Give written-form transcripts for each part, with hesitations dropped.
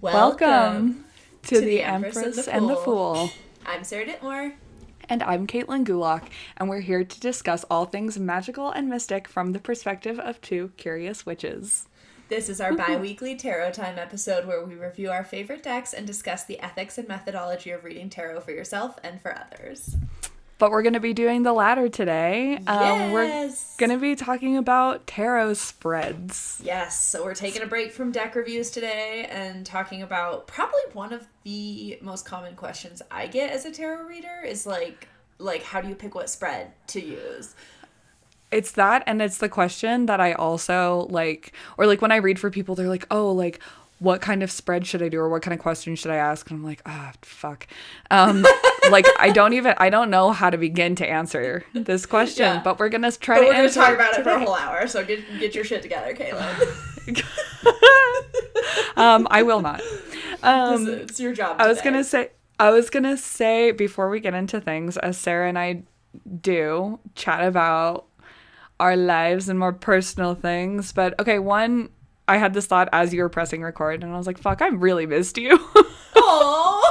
Welcome to the Empress and the Fool. I'm Sarah Dittmore. And I'm Caitlin Gulock, and we're here to discuss all things magical and mystic from the perspective of two curious witches. This is our bi-weekly tarot time episode where we review our favorite decks and discuss the ethics and methodology of reading tarot for yourself and for others. But we're going to be doing the latter today. Yes! We're going to be talking about tarot spreads. Yes, so we're taking a break from deck reviews today and talking about probably one of the most common questions I get as a tarot reader is like how do you pick what spread to use? It's that, and it's the question that I also or when I read for people, they're like, oh, what kind of spread should I do, or what kind of question should I ask? And I'm like, fuck. I don't know how to begin to answer this question, but we're going to try to answer. We're going to talk about it for a whole hour, so get your shit together, Caitlin. I will not. It's your job today. I was going to say, before we get into things, as Sarah and I do, chat about our lives and more personal things. But, okay, I had this thought as you were pressing record, and I was like, fuck, I really missed you. Aww.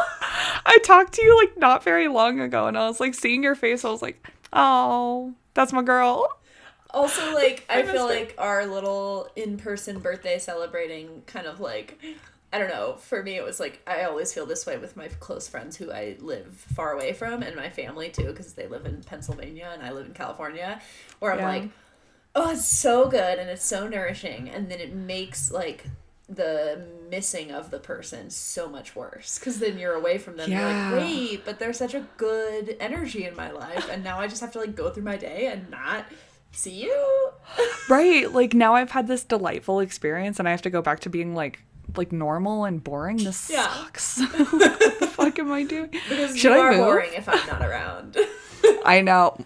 I talked to you, not very long ago, and I was, seeing your face, I was like, oh, that's my girl. Also, I feel like our little in-person birthday celebrating kind of, I don't know, for me it was, I always feel this way with my close friends who I live far away from, and my family, too, because they live in Pennsylvania, and I live in California, where I'm like, oh, it's so good and it's so nourishing, and then it makes the missing of the person so much worse because then you're away from them. You're like, wait, but there's such a good energy in my life, and now I just have to go through my day and not see you. Right, now I've had this delightful experience and I have to go back to being normal and boring. This sucks. What the fuck am I doing? Because should you are boring if I'm not around. I know.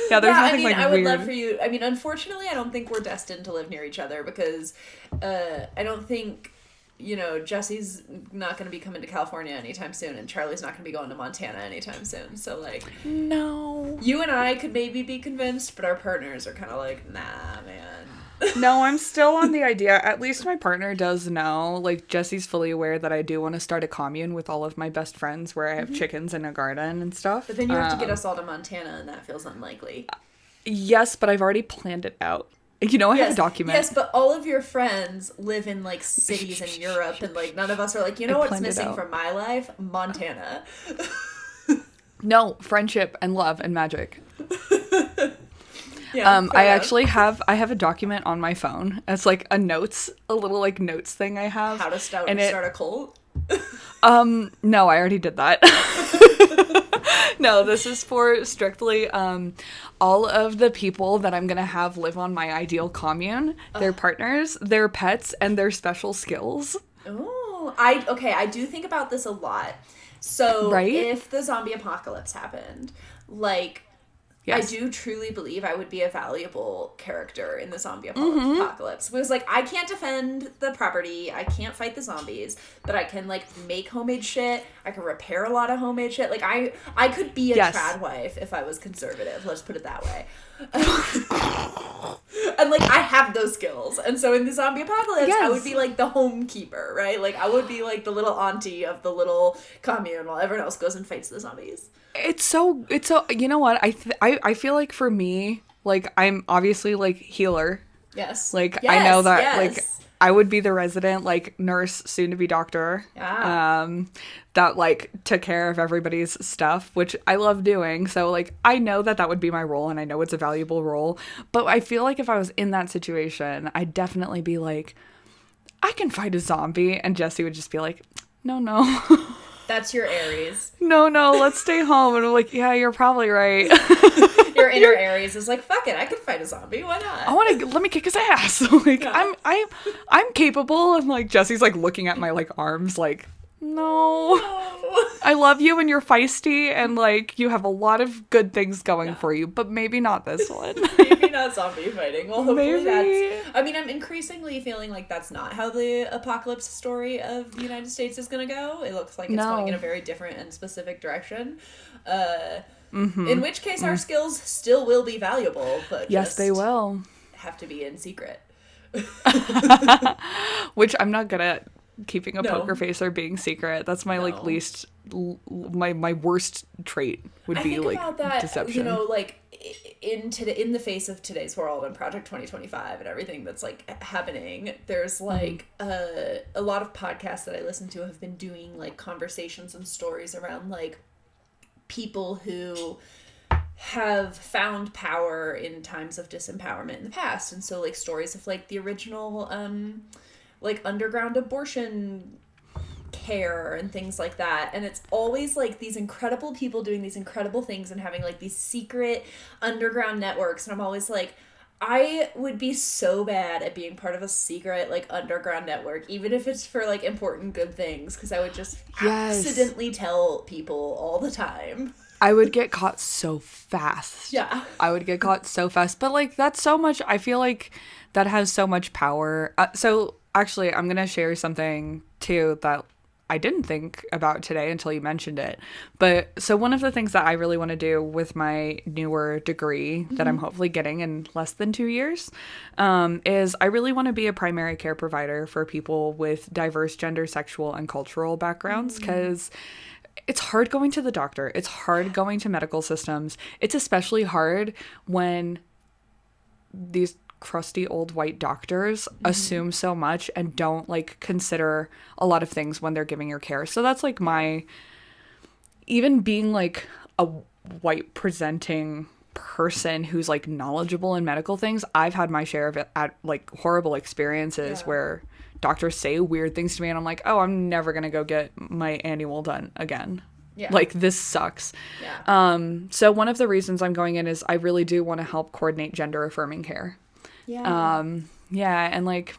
Yeah, there's nothing I would weird. love for you. Unfortunately, I don't think we're destined to live near each other because I don't think, Jesse's not going to be coming to California anytime soon, and Charlie's not going to be going to Montana anytime soon. So, no. You and I could maybe be convinced, but our partners are kind of nah, man. No, I'm still on the idea. At least my partner does know. Jesse's fully aware that I do want to start a commune with all of my best friends where I have chickens and a garden and stuff. But then you have to get us all to Montana, and that feels unlikely. Yes, but I've already planned it out. I have a document. Yes, but all of your friends live in, cities in Europe, and, none of us are what's missing from my life? Montana. No, friendship and love and magic. Yeah, I actually have a document on my phone. It's a little notes thing I have. How to start a cult? No, I already did that. No, this is for strictly all of the people that I'm gonna have live on my ideal commune, their partners, their pets, and their special skills. Oh, I do think about this a lot. So, if the zombie apocalypse happened, yes. I do truly believe I would be a valuable character in the zombie apocalypse. Because, I can't defend the property, I can't fight the zombies, but I can, make homemade shit, I can repair a lot of homemade shit. I could be a trad wife if I was conservative, let's put it that way. And, I have those skills. And so in the zombie apocalypse, I would be, the homekeeper, right? I would be, the little auntie of the little commune while everyone else goes and fights the zombies. It's so, you know what? I feel for me, I'm obviously, healer. Yes. I know that, I would be the resident, nurse, soon to be doctor. Yeah. That, took care of everybody's stuff, which I love doing. So, I know that would be my role, and I know it's a valuable role. But I feel if I was in that situation, I'd definitely be I can fight a zombie. And Jesse would just be no. That's your Aries. No, let's stay home. And I'm yeah, you're probably right. Your inner Aries is fuck it, I could fight a zombie. Why not? Let me kick his ass. I'm capable. And Jesse's looking at my arms no. I love you and you're feisty and you have a lot of good things going for you, but maybe not this one. Maybe not zombie fighting. Well, hopefully that's... I'm increasingly feeling that's not how the apocalypse story of the United States is going to go. It looks like it's going in a very different and specific direction. In which case our skills still will be valuable, but yes, they will have to be in secret. Which I'm not good at keeping a poker face or being secret. That's my like least my worst trait would be like about that, deception. You know, like in the face of today's world and Project 2025 and everything that's like happening, there's like a lot of podcasts that I listen to have been doing like conversations and stories around like people who have found power in times of disempowerment in the past. And so like stories of like the original like underground abortion care and things like that. And it's always like these incredible people doing these incredible things and having like these secret underground networks. And I'm always like, I would be so bad at being part of a secret like underground network, even if it's for like important good things, because I would just accidentally tell people all the time. I would get caught so fast. Yeah. I would get caught so fast. But like that's so much, I feel like that has so much power. So actually, I'm going to share something too that I didn't think about today until you mentioned it. But so one of the things that I really want to do with my newer degree that I'm hopefully getting in less than 2 years is I really want to be a primary care provider for people with diverse gender, sexual, and cultural backgrounds, because it's hard going to the doctor. It's hard going to medical systems. It's especially hard when these crusty old white doctors assume so much and don't like consider a lot of things when they're giving your care. So that's like my, even being like a white presenting person who's like knowledgeable in medical things, I've had my share of it at like horrible experiences where doctors say weird things to me and I'm like, oh, I'm never gonna go get my annual done again. Like this sucks. So one of the reasons I'm going in is I really do want to help coordinate gender affirming care. And like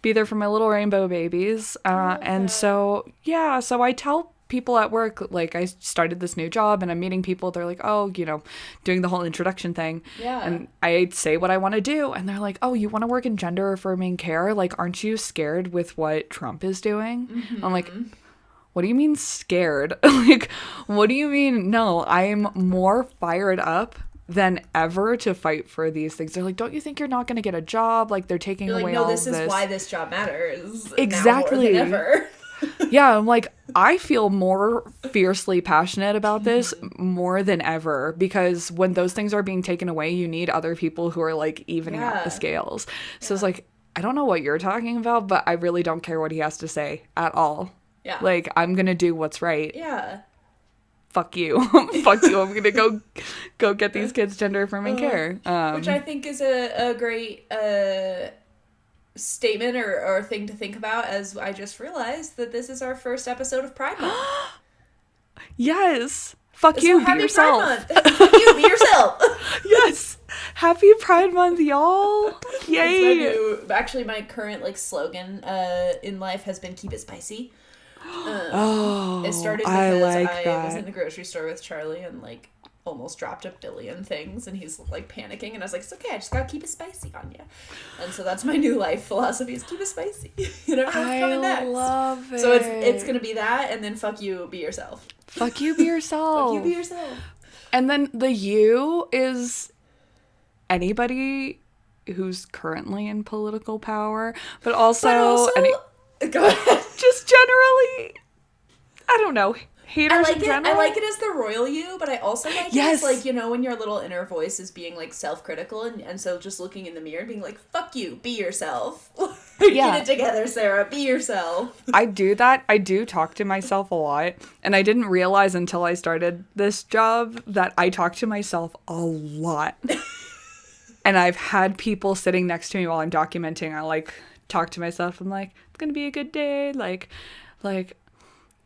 be there for my little rainbow babies. And so I tell people at work, like I started this new job and I'm meeting people. They're like, oh, you know, doing the whole introduction thing. And I say what I want to do. And they're like, oh, you want to work in gender affirming care? Like, aren't you scared with what Trump is doing? I'm like, what do you mean scared? Like, what do you mean? No, I'm more fired up than ever to fight for these things. They're like, don't you think you're not going to get a job? Like, they're taking away all this. No, this is why this job matters. Exactly. Now more than ever. Yeah, I'm like, I feel more fiercely passionate about this more than ever, because when those things are being taken away, you need other people who are like evening out the scales. So it's like, I don't know what you're talking about, but I really don't care what he has to say at all. Like, I'm going to do what's right. Fuck you. Fuck you. I'm going to go get these kids gender affirming care. Which I think is a great statement or thing to think about, as I just realized that this is our first episode of Pride Month. Yes. Fuck you. Be yourself. Fuck you. Be yourself. Yes. Happy Pride Month, y'all. Yay. Actually, my current like slogan in life has been keep it spicy. It started because I was in the grocery store with Charlie and like almost dropped a billion things and he's like panicking and I was like, it's okay, I just gotta keep it spicy on you. And so that's my new life philosophy, is keep it spicy. You know what's coming next. I love it. So it's gonna be that, and then fuck you, be yourself. Fuck you, be yourself. Fuck you, be yourself. And then the you is anybody who's currently in political power, but also go ahead. Just generally, I don't know, haters in general. I like it as the royal you, but I also like it as, like, you know, when your little inner voice is being, like, self-critical, and so just looking in the mirror and being like, fuck you, be yourself. Get it together, Sarah, be yourself. I do that. I do talk to myself a lot, and I didn't realize until I started this job that I talk to myself a lot. And I've had people sitting next to me while I'm documenting. I, like, talk to myself. I'm like, it's gonna be a good day. Like,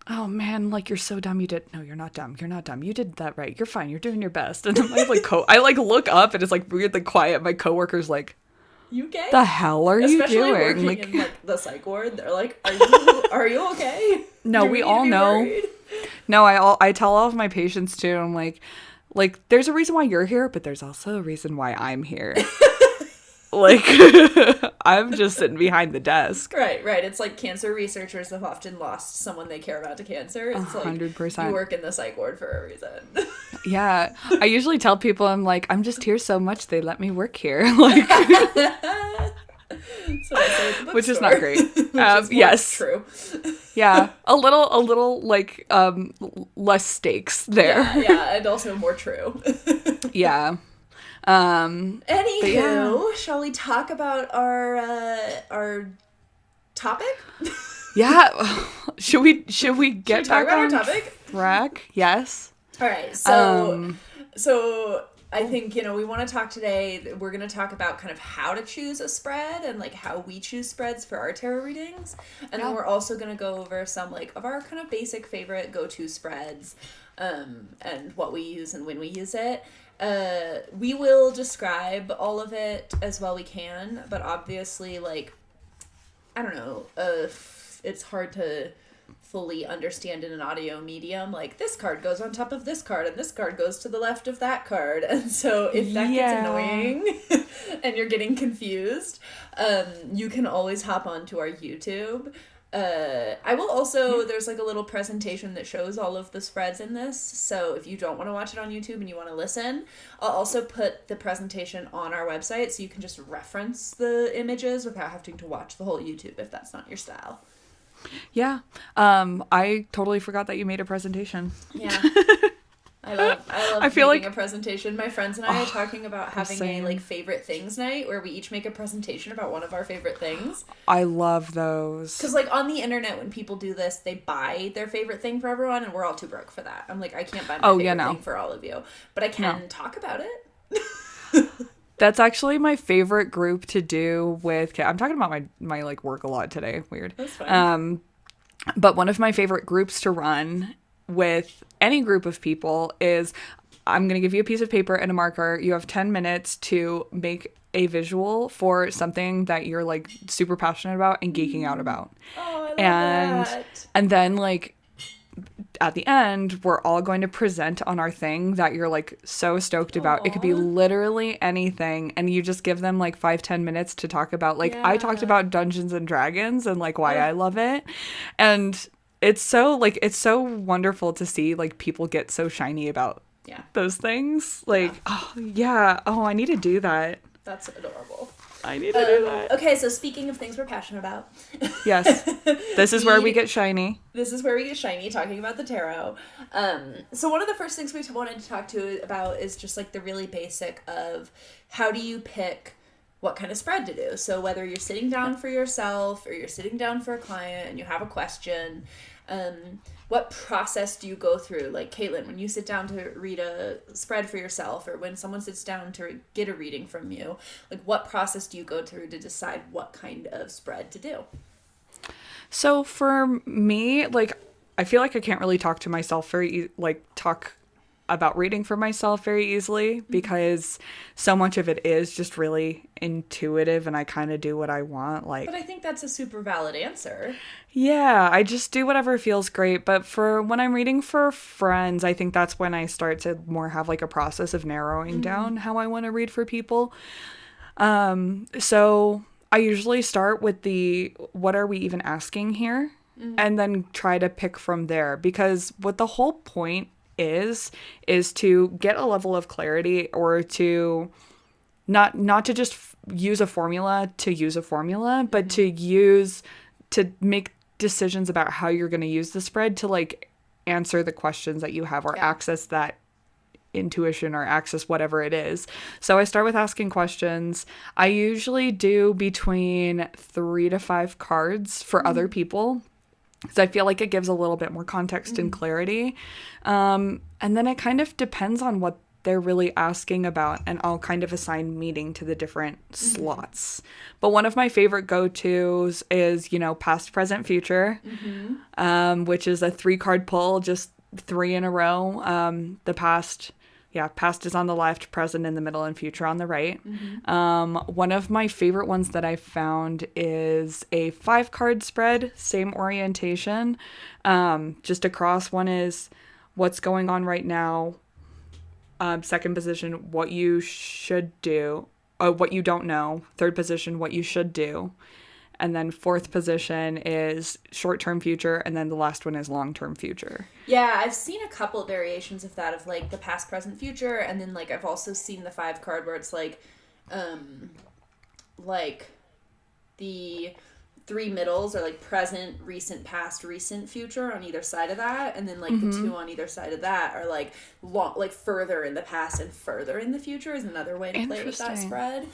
oh man, like, you're so dumb. No, you're not dumb. You're not dumb. You did that right. You're fine. You're doing your best. And then I like look up and it's like weirdly quiet. My coworker's like, you okay? The hell are you doing? Working like in like the psych ward, they're like, are you okay? No, we all know. Worried? No, I tell all of my patients too. I'm like, there's a reason why you're here, but there's also a reason why I'm here. Like, I'm just sitting behind the desk. Right. It's like cancer researchers have often lost someone they care about to cancer. It's 100%. like you work in the psych ward for a reason. Yeah. I usually tell people, I'm like, I'm just here so much they let me work here. Like, So I say at the which is bookstore. not great. Which is yes. true. Yeah. A little like, less stakes there. Yeah, and also more true. Yeah. Anywho, yeah. shall we talk about our topic? Yeah. Should we get talk back about our on topic? track? Yes. All right. So I think, we want to talk today, we're going to talk about kind of how to choose a spread and like how we choose spreads for our tarot readings. And then we're also going to go over some like of our kind of basic favorite go-to spreads, and what we use and when we use it. We will describe all of it as well we can, but obviously, like, I don't know, it's hard to fully understand in an audio medium, like, this card goes on top of this card, and this card goes to the left of that card, and so if that gets annoying, and you're getting confused, you can always hop onto our YouTube. I will also, there's like a little presentation that shows all of the spreads in this, so if you don't want to watch it on YouTube and you want to listen, I'll also put the presentation on our website so you can just reference the images without having to watch the whole YouTube if that's not your style. Yeah. I totally forgot that you made a presentation. Yeah. I love feel making like a presentation. My friends and I are talking about having same. a like favorite things night where we each make a presentation about one of our favorite things. I love those. Because like on the internet, when people do this, they buy their favorite thing for everyone, and we're all too broke for that. I'm like, I can't buy my favorite thing for all of you, but I can talk about it. That's actually my favorite group to do with. I'm talking about my like work a lot today. Weird. That's fine. But one of my favorite groups to run with any group of people is, I'm going to give you a piece of paper and a marker. You have 10 minutes to make a visual for something that you're like super passionate about and geeking out about. Oh, I love that. And then like at the end, we're all going to present on our thing that you're like so stoked about. It could be literally anything. And you just give them like 5-10 minutes to talk about, like, I talked about Dungeons and Dragons and like why I love it. And it's so wonderful to see like people get so shiny about those things. Like, I need to do that. That's adorable. I need to do that. Okay, so speaking of things we're passionate about. Yes. This is where we get shiny. This is where we get shiny, talking about the tarot. So one of the first things we wanted to talk about is just like the really basic of how do you pick what kind of spread to do. So whether you're sitting down for yourself or you're sitting down for a client and you have a question, what process do you go through? Like, Caitlin, when you sit down to read a spread for yourself, or when someone sits down to get a reading from you, like, what process do you go through to decide what kind of spread to do? So for me, like, I feel like I can't really talk to myself talk about reading for myself very easily, because so much of it is just really intuitive and I kind of do what I want. Like, but I think that's a super valid answer. Yeah, I just do whatever feels great. But for when I'm reading for friends, I think that's when I start to more have like a process of narrowing down how I want to read for people. So I usually start with what are we even asking here? And then try to pick from there, because what the whole point is to get a level of clarity, or to not to just use a formula to use a formula, but to make decisions about how you're going to use the spread to like answer the questions that you have, or access that intuition, or access whatever it is. So I start with asking questions. I usually do between 3 to 5 cards for other people, because I feel like it gives a little bit more context and clarity. And then it kind of depends on what they're really asking about, and I'll kind of assign meaning to the different slots. But one of my favorite go-tos is, past, present, future, which is a 3-card pull, just 3 in a row. The past is on the left, present in the middle, and future on the right. One of my favorite ones that I found is a 5-card spread, same orientation, just across. One is what's going on right now. Second position, what you should do. what you don't know. Third position, what you should do. And then fourth position is short-term future, and then the last one is long-term future. Yeah, I've seen a couple variations of that, of like the past, present, future, and then like I've also seen the 5 card where it's like the 3 middles are like present, recent, past, recent, future on either side of that, and then like the 2 on either side of that are like like further in the past and further in the future is another way to play with that spread.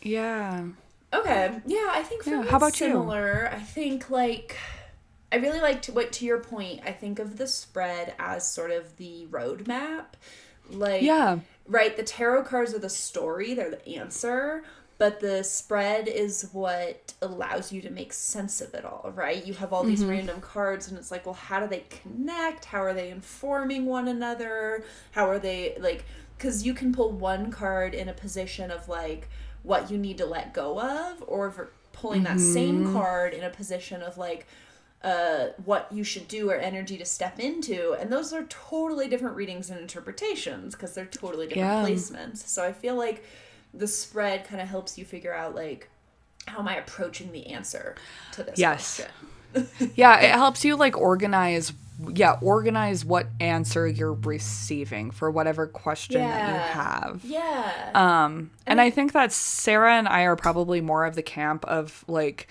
Yeah. Okay. Yeah, I think for me how about it's similar. I think like I really like to your point, I think of the spread as sort of the roadmap. Like right, the tarot cards are the story, they're the answer, but the spread is what allows you to make sense of it all, right? You have all these random cards and it's like, well, how do they connect? How are they informing one another? How are they like, cuz you can pull one card in a position of like what you need to let go of, or for pulling that same card in a position of like what you should do or energy to step into, and those are totally different readings and interpretations because they're totally different placements. So I feel like the spread kind of helps you figure out like, how am I approaching the answer to this question? Yeah, it helps you like organize what answer you're receiving for whatever question that you have. And I think that Sarah and I are probably more of the camp of like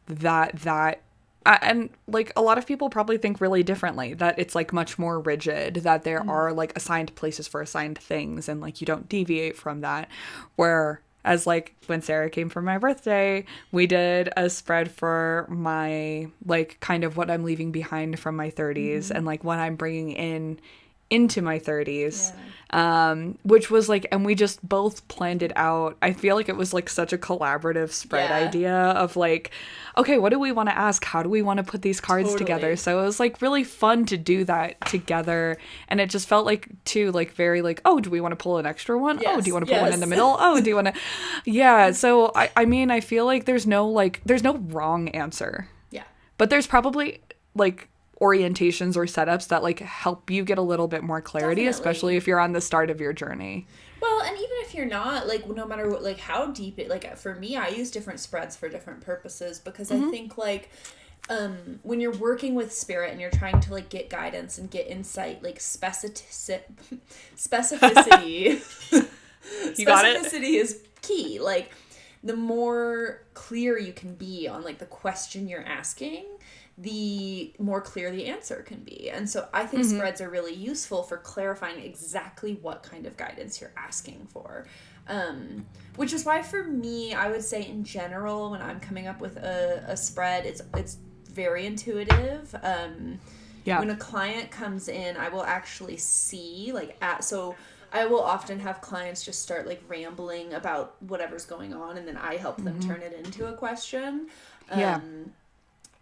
that and like a lot of people probably think really differently, that it's like much more rigid, that there are like assigned places for assigned things and like you don't deviate from that. Whereas like when Sarah came for my birthday, we did a spread for my like kind of what I'm leaving behind from my 30s and like what I'm bringing into my 30s, which was like, and we just both planned it out. I feel like it was like such a collaborative spread idea of like, okay, what do we want to ask? How do we want to put these cards together? So it was like really fun to do that together. And it just felt like too, like very like, oh, do we want to pull an extra one? Oh, do you want to put one in the middle? Oh, do you want to, So I mean, I feel like there's no wrong answer. Yeah. But there's probably like orientations or setups that like help you get a little bit more clarity, especially if you're on the start of your journey. Well, and even if you're not, like, no matter what, like how deep it, like for me, I use different spreads for different purposes because I think like when you're working with spirit and you're trying to like get guidance and get insight, like specificity You got it? Specificity is key. Like the more clear you can be on like the question you're asking, the more clear the answer can be. And so I think spreads are really useful for clarifying exactly what kind of guidance you're asking for. Which is why for me, I would say in general, when I'm coming up with a spread, it's very intuitive. When a client comes in, I will actually see so I will often have clients just start like rambling about whatever's going on, and then I help them turn it into a question.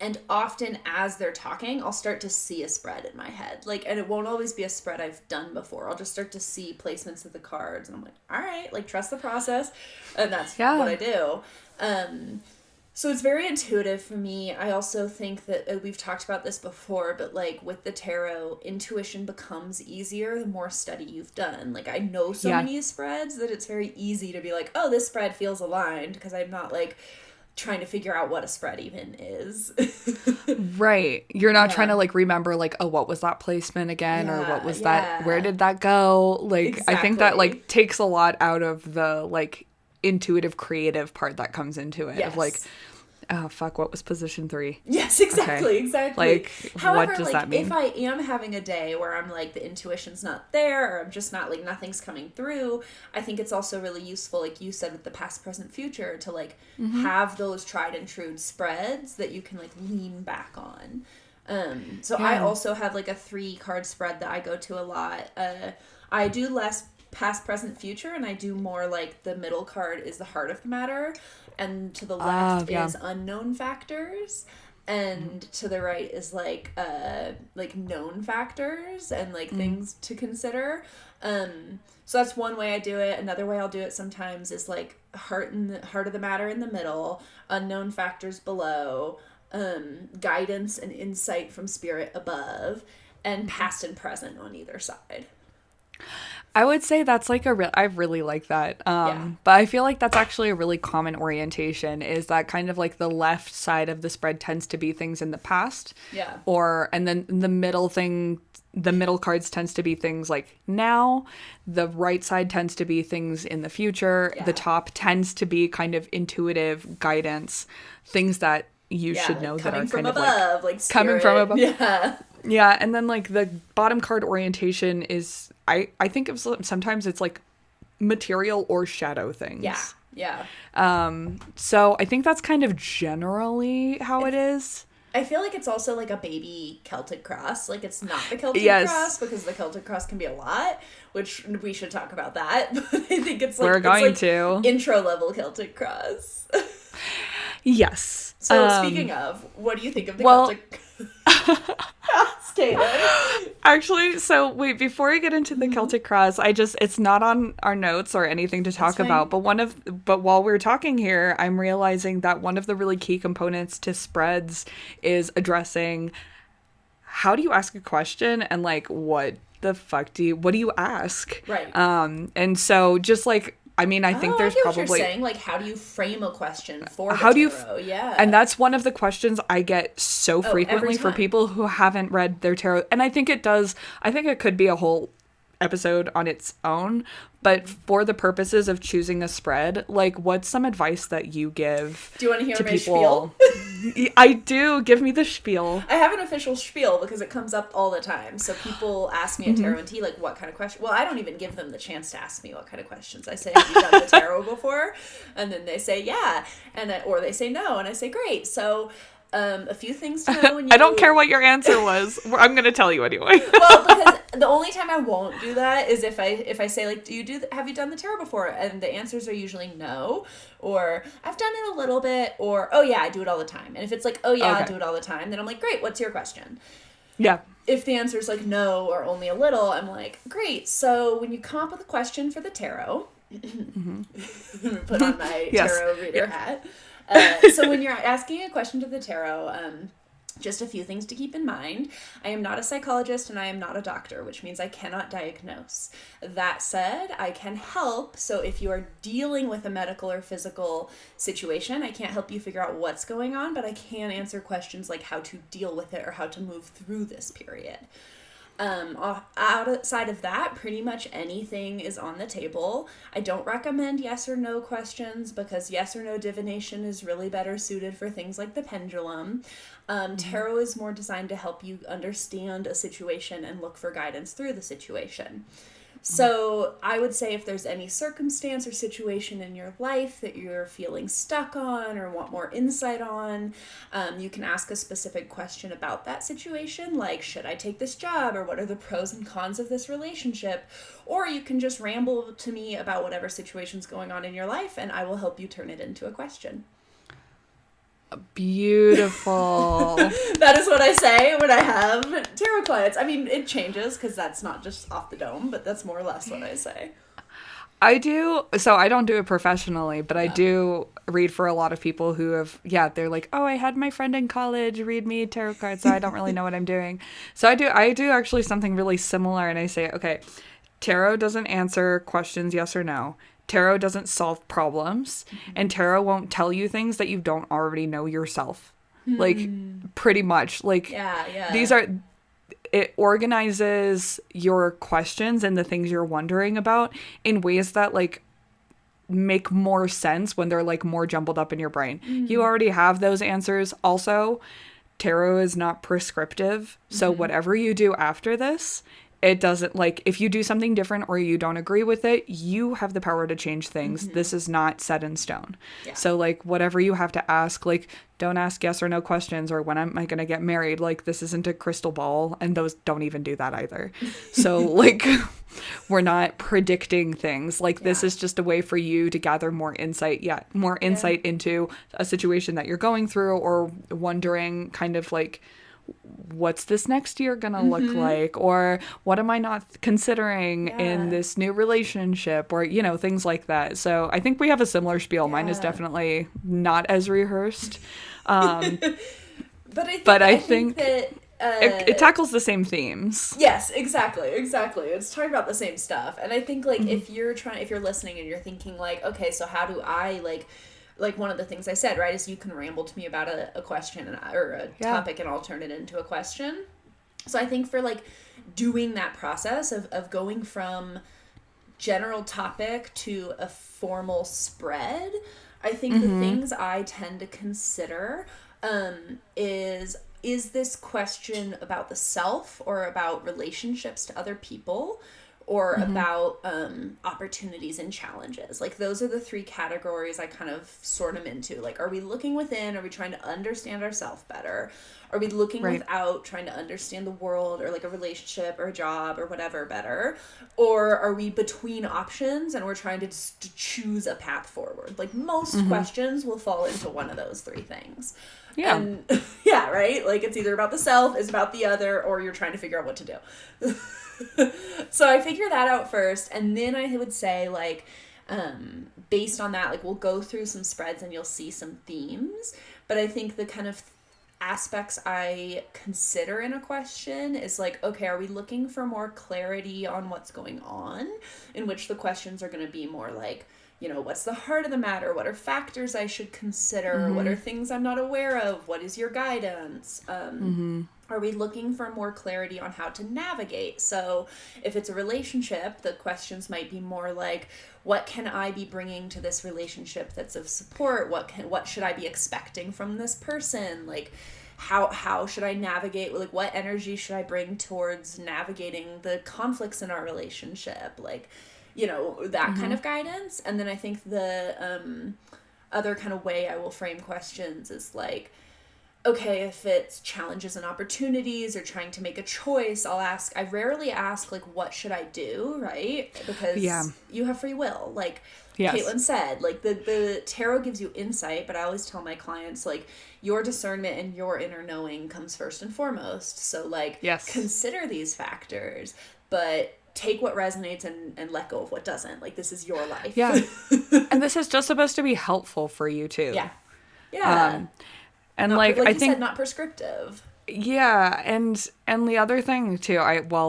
And often as they're talking, I'll start to see a spread in my head. Like, and it won't always be a spread I've done before. I'll just start to see placements of the cards. And I'm like, all right, like, trust the process. And that's what I do. So it's very intuitive for me. I also think that we've talked about this before, but like with the tarot, intuition becomes easier the more study you've done. Like, I know so many spreads that it's very easy to be like, oh, this spread feels aligned, because I'm not like trying to figure out what a spread even is. Right. You're not trying to like remember like, oh, what was that placement again? Or what was that? Where did that go? Like, I think that like takes a lot out of the like intuitive creative part that comes into it of like, oh fuck, what was position 3? Yes, exactly. Like, however, what does like, that mean? if I am having a day where I'm like the intuition's not there, or I'm just not like nothing's coming through, I think it's also really useful, like you said, with the past, present, future, to like have those tried and true spreads that you can like lean back on. I also have like a 3 card spread that I go to a lot. I do less past, present, future, and I do more like the middle card is the heart of the matter, and to the left is unknown factors, and to the right is like known factors and like things to consider. So that's one way I do it. Another way I'll do it sometimes is like heart of the matter in the middle, unknown factors below, guidance and insight from spirit above, and past and present on either side. I would say that's like I really like that. But I feel like that's actually a really common orientation, is that kind of like the left side of the spread tends to be things in the past. Yeah. And then the middle cards tends to be things like now. The right side tends to be things in the future. Yeah. The top tends to be kind of intuitive guidance, things that you should know that are kind of above, like coming from above. Yeah. Yeah, and then like the bottom card orientation is I think of sometimes it's like material or shadow things. Yeah. So I think that's kind of generally how it is. I feel like it's also like a baby Celtic Cross. Like, it's not the Celtic Cross, because the Celtic Cross can be a lot, which we should talk about that. But I think it's like we're going to intro level Celtic Cross. Yes. So speaking of, what do you think of the Celtic Cross, Taylor? Actually, so wait, before I get into the Celtic Cross, it's not on our notes or anything to talk about, but while we're talking here, I'm realizing that one of the really key components to spreads is addressing how do you ask a question, and like what the fuck what do you ask? Right. And so just like, I mean, I think there's probably what you're saying, like, how do you frame a question for how the do tarot? Yeah. And that's one of the questions I get so frequently for people who haven't read their tarot. And I think it could be a whole episode on its own, but for the purposes of choosing a spread, like, what's some advice that you give? Do you want to hear my people? Spiel? I do. Give me the spiel. I have an official spiel because it comes up all the time. So people ask me at Tarot and Tea, like, what kind of question? Well, I don't even give them the chance to ask me what kind of questions. I say, have you done the tarot before? And then they say, yeah. Or they say no. And I say, great. So a few things to know when you... I don't care what your answer was. I'm going to tell you anyway. Well, because the only time I won't do that is if I say, like, have you done the tarot before? And the answers are usually no, or I've done it a little bit, or, oh yeah, I do it all the time. And if it's like, oh yeah, I'll do it all the time, then I'm like, great, what's your question? Yeah. If the answer is like no or only a little, I'm like, great. So when you come up with a question for the tarot, put on my tarot reader hat. So when you're asking a question to the tarot, just a few things to keep in mind. I am not a psychologist and I am not a doctor, which means I cannot diagnose. That said, I can help. So if you are dealing with a medical or physical situation, I can't help you figure out what's going on, but I can answer questions like how to deal with it or how to move through this period. Outside of that, pretty much anything is on the table. I don't recommend yes or no questions because yes or no divination is really better suited for things like the pendulum. Tarot is more designed to help you understand a situation and look for guidance through the situation. So I would say if there's any circumstance or situation in your life that you're feeling stuck on or want more insight on, you can ask a specific question about that situation, like, should I take this job, or what are the pros and cons of this relationship? Or you can just ramble to me about whatever situation's going on in your life, and I will help you turn it into a question. Beautiful. That is what I say when I have tarot clients. I mean, it changes because that's not just off the dome, but that's more or less what I say. I do. So I don't do it professionally, but I do read for a lot of people who have, they're like, oh, I had my friend in college read me tarot cards, so I don't really know what I'm doing. So I do actually something really similar. And I say, okay, tarot doesn't answer questions yes or no. Tarot doesn't solve problems, and tarot won't tell you things that you don't already know yourself. Like, pretty much. Like, it organizes your questions and the things you're wondering about in ways that, like, make more sense when they're, like, more jumbled up in your brain. You already have those answers. Also, tarot is not prescriptive, so whatever you do after this, it doesn't, like, if you do something different or you don't agree with it, you have the power to change things. This is not set in stone. Yeah. So, like, whatever you have to ask, like, don't ask yes or no questions or when am I going to get married? Like, this isn't a crystal ball, and those don't even do that either. So, like, we're not predicting things. Like, this is just a way for you to gather more insight into a situation that you're going through, or wondering kind of like, what's this next year gonna look like, or what am I not considering in this new relationship, or things like that. So I think we have a similar spiel. Mine is definitely not as rehearsed, but I think that it tackles the same themes. Yes, exactly. It's talking about the same stuff. And I think, like, if you're listening and you're thinking, like, okay, so how do I, like one of the things I said, right, is you can ramble to me about a question or a topic, and I'll turn it into a question. So I think for, like, doing that process of going from general topic to a formal spread, I think the things I tend to consider is this question about the self or about relationships to other people or about opportunities and challenges. Like, those are the three categories I kind of sort them into. Like, are we looking within? Are we trying to understand ourselves better? Are we looking without, trying to understand the world or, like, a relationship or a job or whatever better? Or are we between options and we're trying to just choose a path forward? Like, most questions will fall into one of those three things. Yeah. And, yeah, right? Like, it's either about the self, it's about the other, or you're trying to figure out what to do. So I figure that out first, and then I would say, like, based on that, like, we'll go through some spreads and you'll see some themes. But I think the kind of aspects I consider in a question is, like, okay, are we looking for more clarity on what's going on? In which the questions are going to be more like, you know, what's the heart of the matter? What are factors I should consider? What are things I'm not aware of? What is your guidance? Are we looking for more clarity on how to navigate? So if it's a relationship, the questions might be more like, what can I be bringing to this relationship that's of support? What should I be expecting from this person? Like, how should I navigate? Like, what energy should I bring towards navigating the conflicts in our relationship? Like, you know, that kind of guidance. And then I think the other kind of way I will frame questions is, like, okay, if it's challenges and opportunities or trying to make a choice, I rarely ask, like, what should I do, right? Because you have free will. Like, Caitlin said, like, the tarot gives you insight, but I always tell my clients, like, your discernment and your inner knowing comes first and foremost. So, like, consider these factors, but take what resonates and let go of what doesn't. Like, this is your life. Yeah. And this is just supposed to be helpful for you too. Yeah. Yeah. And not, like I you think said, not prescriptive. Yeah, and the other thing too,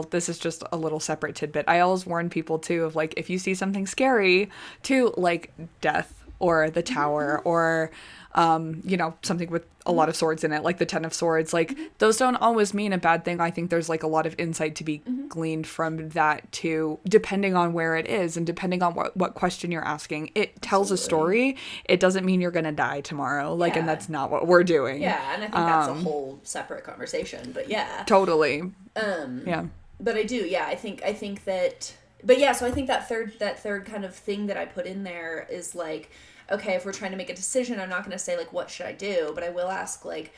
this is just a little separate tidbit. I always warn people too of, like, if you see something scary, to, like, death or the tower or you know, something with a lot of swords in it, like the Ten of Swords, like, those don't always mean a bad thing. I think there's, like, a lot of insight to be gleaned from that too, depending on where it is and depending on what question you're asking. It tells a story. It doesn't mean you're gonna die tomorrow, like, and that's not what we're doing. Yeah, and I think that's a whole separate conversation, but yeah. Totally. Yeah. But I do, yeah, I think that, but yeah, so I think that third kind of thing that I put in there is, like, okay, if we're trying to make a decision, I'm not going to say, like, what should I do? But I will ask, like,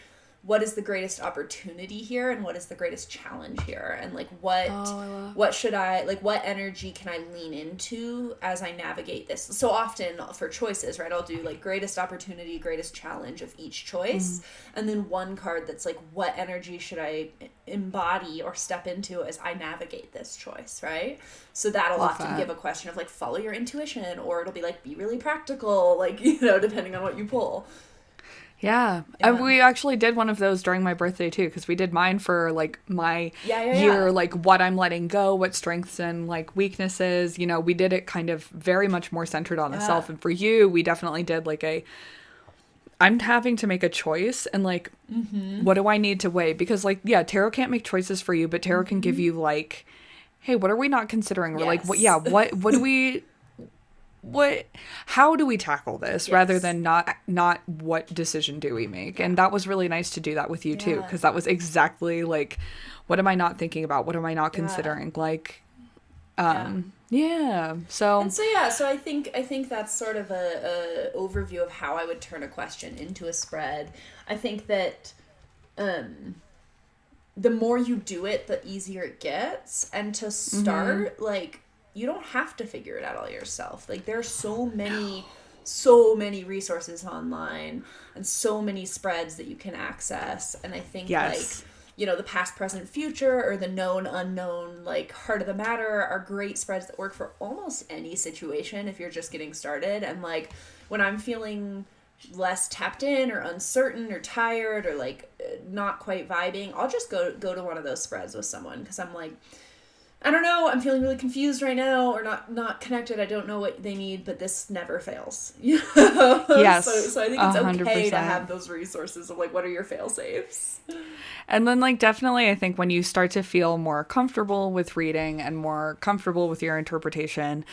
what is the greatest opportunity here and what is the greatest challenge here? And, like, what should I, like, what energy can I lean into as I navigate this? So often for choices, right, I'll do, like, greatest opportunity, greatest challenge of each choice. And then one card that's like, what energy should I embody or step into as I navigate this choice, right? So that'll often give a question of, like, follow your intuition, or it'll be like, be really practical, like, you know, depending on what you pull. Yeah. We actually did one of those during my birthday too, because we did mine for, like, my year, like, what I'm letting go, what strengths and, like, weaknesses. You know, we did it kind of very much more centered on the self. And for you, we definitely did, like, I'm having to make a choice, and, like, what do I need to weigh? Because, like, yeah, tarot can't make choices for you, but tarot can give you, like, hey, what are we not considering? Or, like, what do we... how do we tackle this rather than not what decision do we make? And that was really nice to do that with you too, because that was exactly, like, what am I not thinking about? What am I not considering? Like, so I think that's sort of a overview of how I would turn a question into a spread. I think that the more you do it, the easier it gets. And to start, like, you don't have to figure it out all yourself. Like, there are so many resources online and so many spreads that you can access. And I think, like, you know, the past, present, future, or the known, unknown, like, heart of the matter are great spreads that work for almost any situation if you're just getting started. And, like, when I'm feeling less tapped in or uncertain or tired or like not quite vibing, I'll just go to one of those spreads with someone because I'm like, I don't know, I'm feeling really confused right now or not connected. I don't know what they need, but this never fails. Yes. So I think it's 100%. okay to have those resources of like, what are your fail safes? And then, like, definitely, I think when you start to feel more comfortable with reading and more comfortable with your interpretation,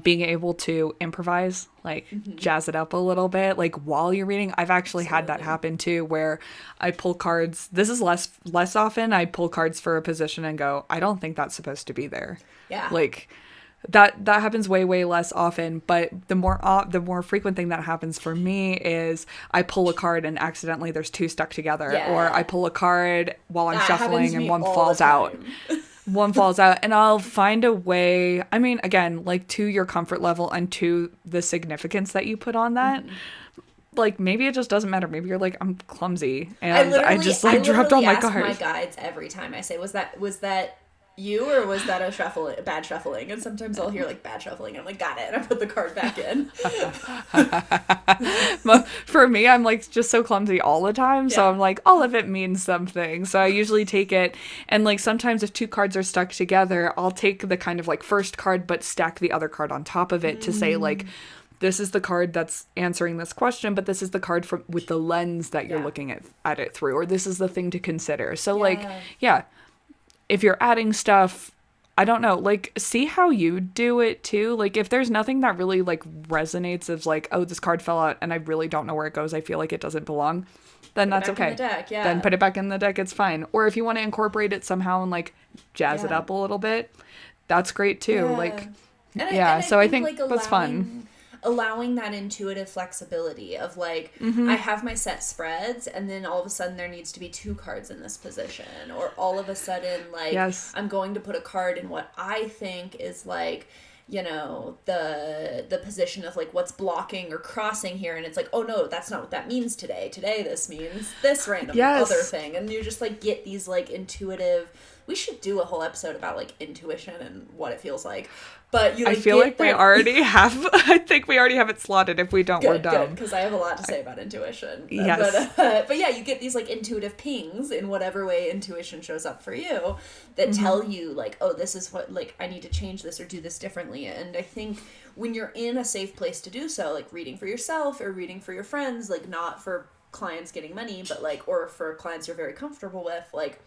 being able to improvise, like, jazz it up a little bit, like, while you're reading. I've actually had that happen, too, where I pull cards. This is less often. I pull cards for a position and go, I don't think that's supposed to be there. Yeah. Like, that happens way less often, but the more frequent thing that happens for me is I pull a card and accidentally there's two stuck together, or I pull a card while I'm shuffling and one falls out. One falls out, and I'll find a way. I mean, again, like, to your comfort level and to the significance that you put on that. Like, maybe it just doesn't matter. Maybe you're like, I'm clumsy, and I just like dropped all my cards. My guides every time I say, was that you, or was that a bad shuffling? And sometimes I'll hear like bad shuffling. I'm like, got it. And I put the card back in. For me, I'm like just so clumsy all the time. So I'm like, all of it means something. So I usually take it. And like sometimes if two cards are stuck together, I'll take the kind of like first card, but stack the other card on top of it to say like, this is the card that's answering this question, but this is the card with the lens that you're looking at it through, or this is the thing to consider. So like, if you're adding stuff, I don't know, like, see how you do it too. Like, if there's nothing that really like resonates as like, oh, this card fell out and I really don't know where it goes, I feel like it doesn't belong, then that's okay. In the deck, Then put it back in the deck, it's fine. Or if you want to incorporate it somehow and like jazz it up a little bit, that's great too. Like, so I think like that's fun. Allowing that intuitive flexibility of like, I have my set spreads and then all of a sudden there needs to be two cards in this position, or all of a sudden like I'm going to put a card in what I think is like, you know, the position of like what's blocking or crossing here, and it's like, oh no, that's not what that means today this means this random other thing, and you just like get these like intuitive. We should do a whole episode about like intuition and what it feels like. But you, like, I feel like we already have. I think we already have it slotted. If we don't, we're dumb. Because I have a lot to say about intuition. Yes. But yeah, you get these like intuitive pings in whatever way intuition shows up for you that tell you like, oh, this is what, like, I need to change this or do this differently. And I think when you're in a safe place to do so, like reading for yourself or reading for your friends, like not for clients getting money, but like, or for clients you're very comfortable with, like,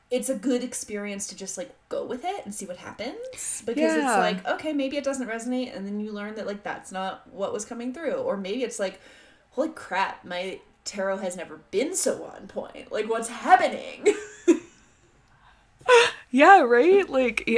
it's a good experience to just like go with it and see what happens, because it's like, okay, maybe it doesn't resonate, and then you learn that like that's not what was coming through, or maybe it's like, holy crap, my tarot has never been so on point, like what's happening. Right, like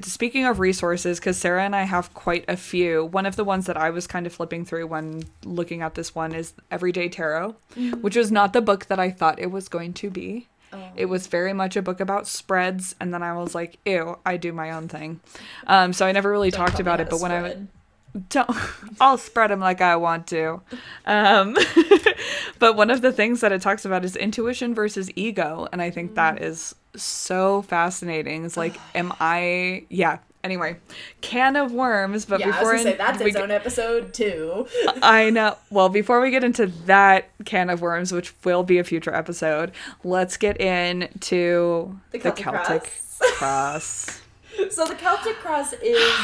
speaking of resources, because Sarah and I have quite a few, one of the ones that I was kind of flipping through when looking at this one is Everyday Tarot, which was not the book that I thought it was going to be. It was very much a book about spreads, and then I was like, ew, I do my own thing. So I never really talked about it, but when I'll spread them like I want to. But one of the things that it talks about is intuition versus ego, and I think that is so fascinating. It's like, anyway, can of worms, but before I was gonna say that's its own episode too. I know. Well, before we get into that can of worms, which will be a future episode, let's get into the Celtic Cross. So the Celtic Cross is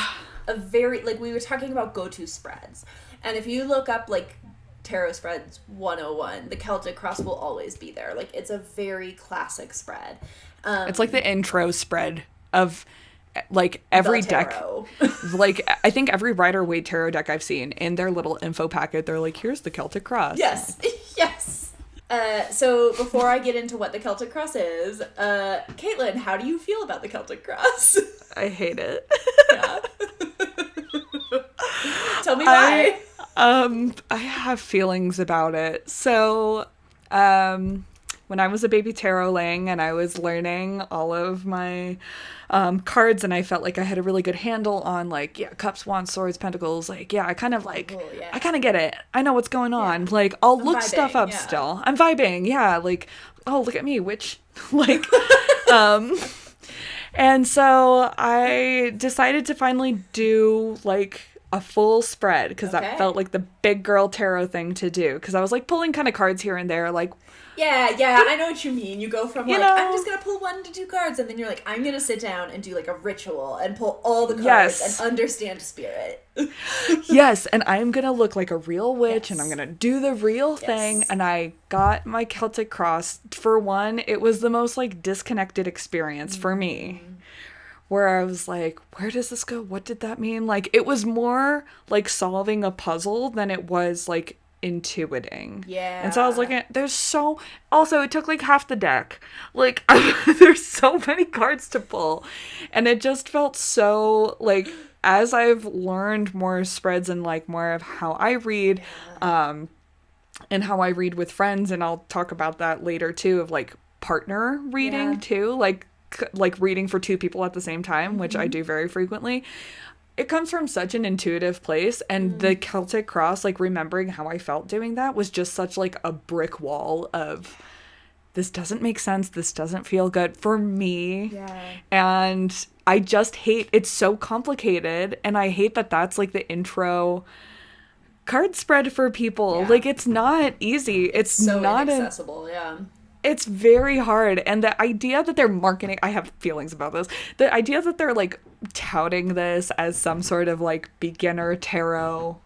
a very, like, we were talking about go-to spreads, and if you look up like Tarot Spreads 101, the Celtic Cross will always be there. Like, it's a very classic spread. It's like the intro spread of like every deck. Like, I think every Rider-Waite tarot deck I've seen, in their little info packet, they're like, here's the Celtic Cross. Yes. Yes. So before I get into what the Celtic Cross is, Caitlin, how do you feel about the Celtic Cross? I hate it. Yeah. Tell me why. I have feelings about it. So, when I was a baby tarot laying and I was learning all of my cards, and I felt like I had a really good handle on like, cups, wands, swords, pentacles, like, I kind of like, I kind of get it. I know what's going on. Like, I'm look vibing, stuff up still. I'm vibing. Yeah. Like, oh, look at me, witch. Like, and so I decided to finally do like a full spread because Okay. that felt like the big girl tarot thing to do. Because I was like pulling kind of cards here and there, like, Yeah, I know what you mean. You go from You like, know. I'm just gonna pull 1 to 2 cards, and then you're like, I'm gonna sit down and do like a ritual and pull all the cards Yes. and understand spirit. yes, and I'm gonna look like a real witch, and I'm Yes. gonna do the real thing. Yes. And I got my Celtic Cross. For one, it was the most like disconnected experience for me, where I was like, where does this go? What did that mean? Like, it was more like solving a puzzle than it was like intuiting. Yeah. And so I was looking at, also, it took like half the deck. Like, there's so many cards to pull. And it just felt so like, as I've learned more spreads and like more of how I read, and how I read with friends, and I'll talk about that later too, of like partner reading Yeah. too, like reading for 2 people at the same time, which I do very frequently. It comes from such an intuitive place, and the Celtic Cross, like remembering how I felt doing that was just such like a brick wall of, this doesn't make sense, this doesn't feel good for me. Yeah. And I just hate, it's so complicated, and I hate that that's like the intro card spread for people. Yeah. Like, it's not easy. It's So not inaccessible, yeah. it's very hard. And the idea that they're marketing, I have feelings about this. The idea that they're like touting this as some sort of like beginner tarot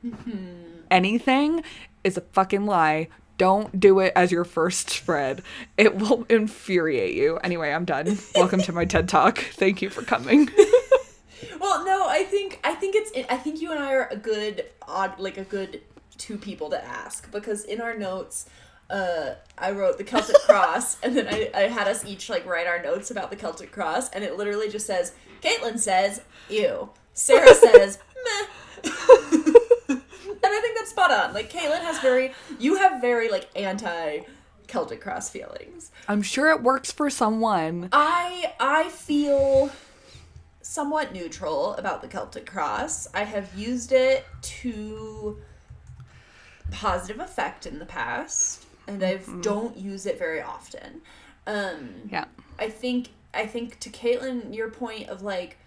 anything is a fucking lie. Don't do it as your first spread. It will infuriate you. Anyway, I'm done. Welcome to my TED Talk. Thank you for coming. Well, no, I think you and I are a good 2 people to ask, because in our notes, I wrote the Celtic Cross, and then I had us each like write our notes about the Celtic Cross, and it literally just says, Caitlin says, ew. Sarah says, meh. And I think that's spot on. Like, Caitlin you have very like anti Celtic Cross feelings. I'm sure it works for someone. I feel somewhat neutral about the Celtic Cross. I have used it to positive effect in the past, and I don't use it very often. Yeah. I think to Caitlin, your point of like,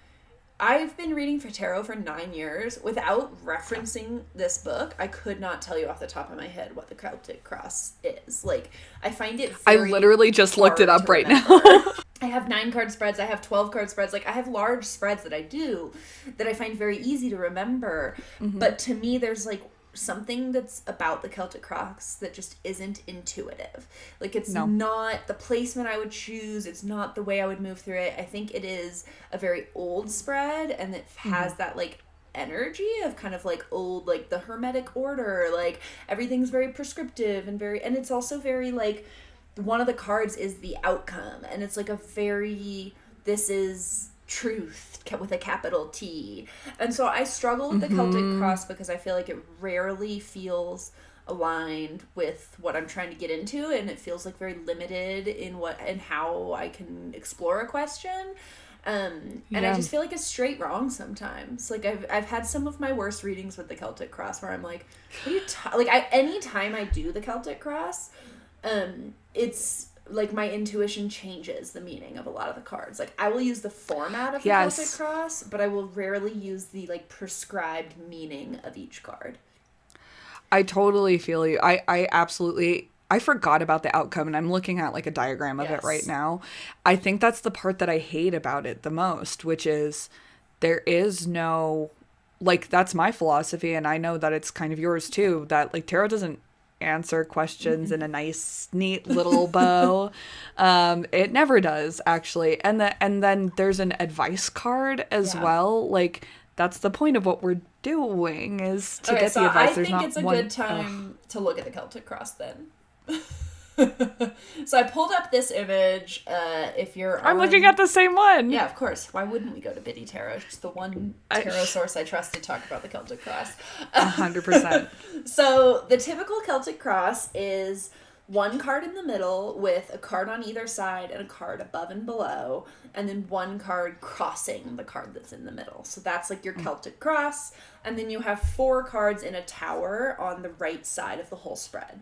I've been reading for tarot for 9 years without referencing this book. I could not tell you off the top of my head what the Celtic Cross is. Like, I find it I very literally just looked it hard up to right remember. now. I have 9 card spreads. I have 12 card spreads. Like, I have large spreads that I do that I find very easy to remember. But to me, there's like something that's about the Celtic Cross that just isn't intuitive. Like, it's not the placement I would choose. It's not the way I would move through it. I think it is a very old spread, and it has that like energy of kind of like old, like the Hermetic order. Like, everything's very prescriptive and it's also very like, one of the cards is the outcome, and it's like a very, this is truth with a capital T. And so I struggle with the Celtic Cross because I feel like it rarely feels aligned with what I'm trying to get into, and it feels like very limited in what and how I can explore a question. And I just feel like it's straight wrong sometimes. Like, I've had some of my worst readings with the Celtic Cross where I'm like, what are you anytime I do the Celtic Cross, it's like my intuition changes the meaning of a lot of the cards. Like, I will use the format of the Celtic Cross, but I will rarely use the like prescribed meaning of each card. I totally feel you. I absolutely, I forgot about the outcome, and I'm looking at like a diagram of it right now. I think that's the part that I hate about it the most, which is there is no, like, that's my philosophy, and I know that it's kind of yours too, that like tarot doesn't answer questions in a nice, neat little bow. It never does, actually. And then there's an advice card as well. Like, that's the point of what we're doing, is to get the advice. I think it's a good time to look at the Celtic Cross then. So I pulled up this image. If you're I'm looking at the same one. Yeah, of course. Why wouldn't we go to Biddy Tarot? It's the one tarot source I trust to talk about the Celtic Cross. 100%. So the typical Celtic Cross is one card in the middle with a card on either side and a card above and below, and then one card crossing the card that's in the middle. So that's like your Celtic Cross. And then you have 4 cards in a tower on the right side of the whole spread.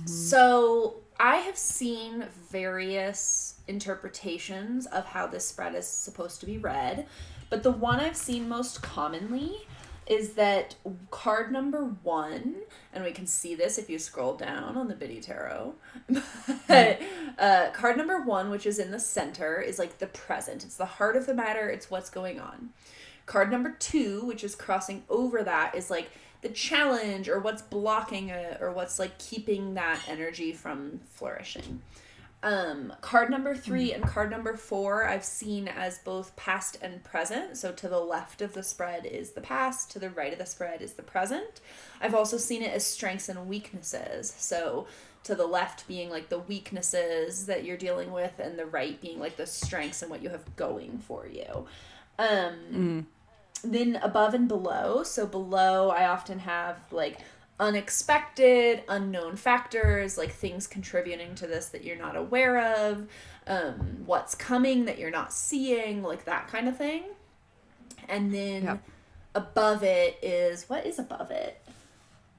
So I have seen various interpretations of how this spread is supposed to be read. But the one I've seen most commonly is that card number 1, and we can see this if you scroll down on the Biddy Tarot, but card number 1, which is in the center, is like the present. It's the heart of the matter. It's what's going on. Card number 2, which is crossing over that, is like the challenge or what's blocking it or what's like keeping that energy from flourishing. Card number 3 and card number 4 I've seen as both past and present. So to the left of the spread is the past, to the right of the spread is the present. I've also seen it as strengths and weaknesses. So to the left being like the weaknesses that you're dealing with, and the right being like the strengths and what you have going for you. Then above and below. So below I often have like unexpected, unknown factors, like things contributing to this that you're not aware of, what's coming that you're not seeing, like that kind of thing. And then above it is, what is above it?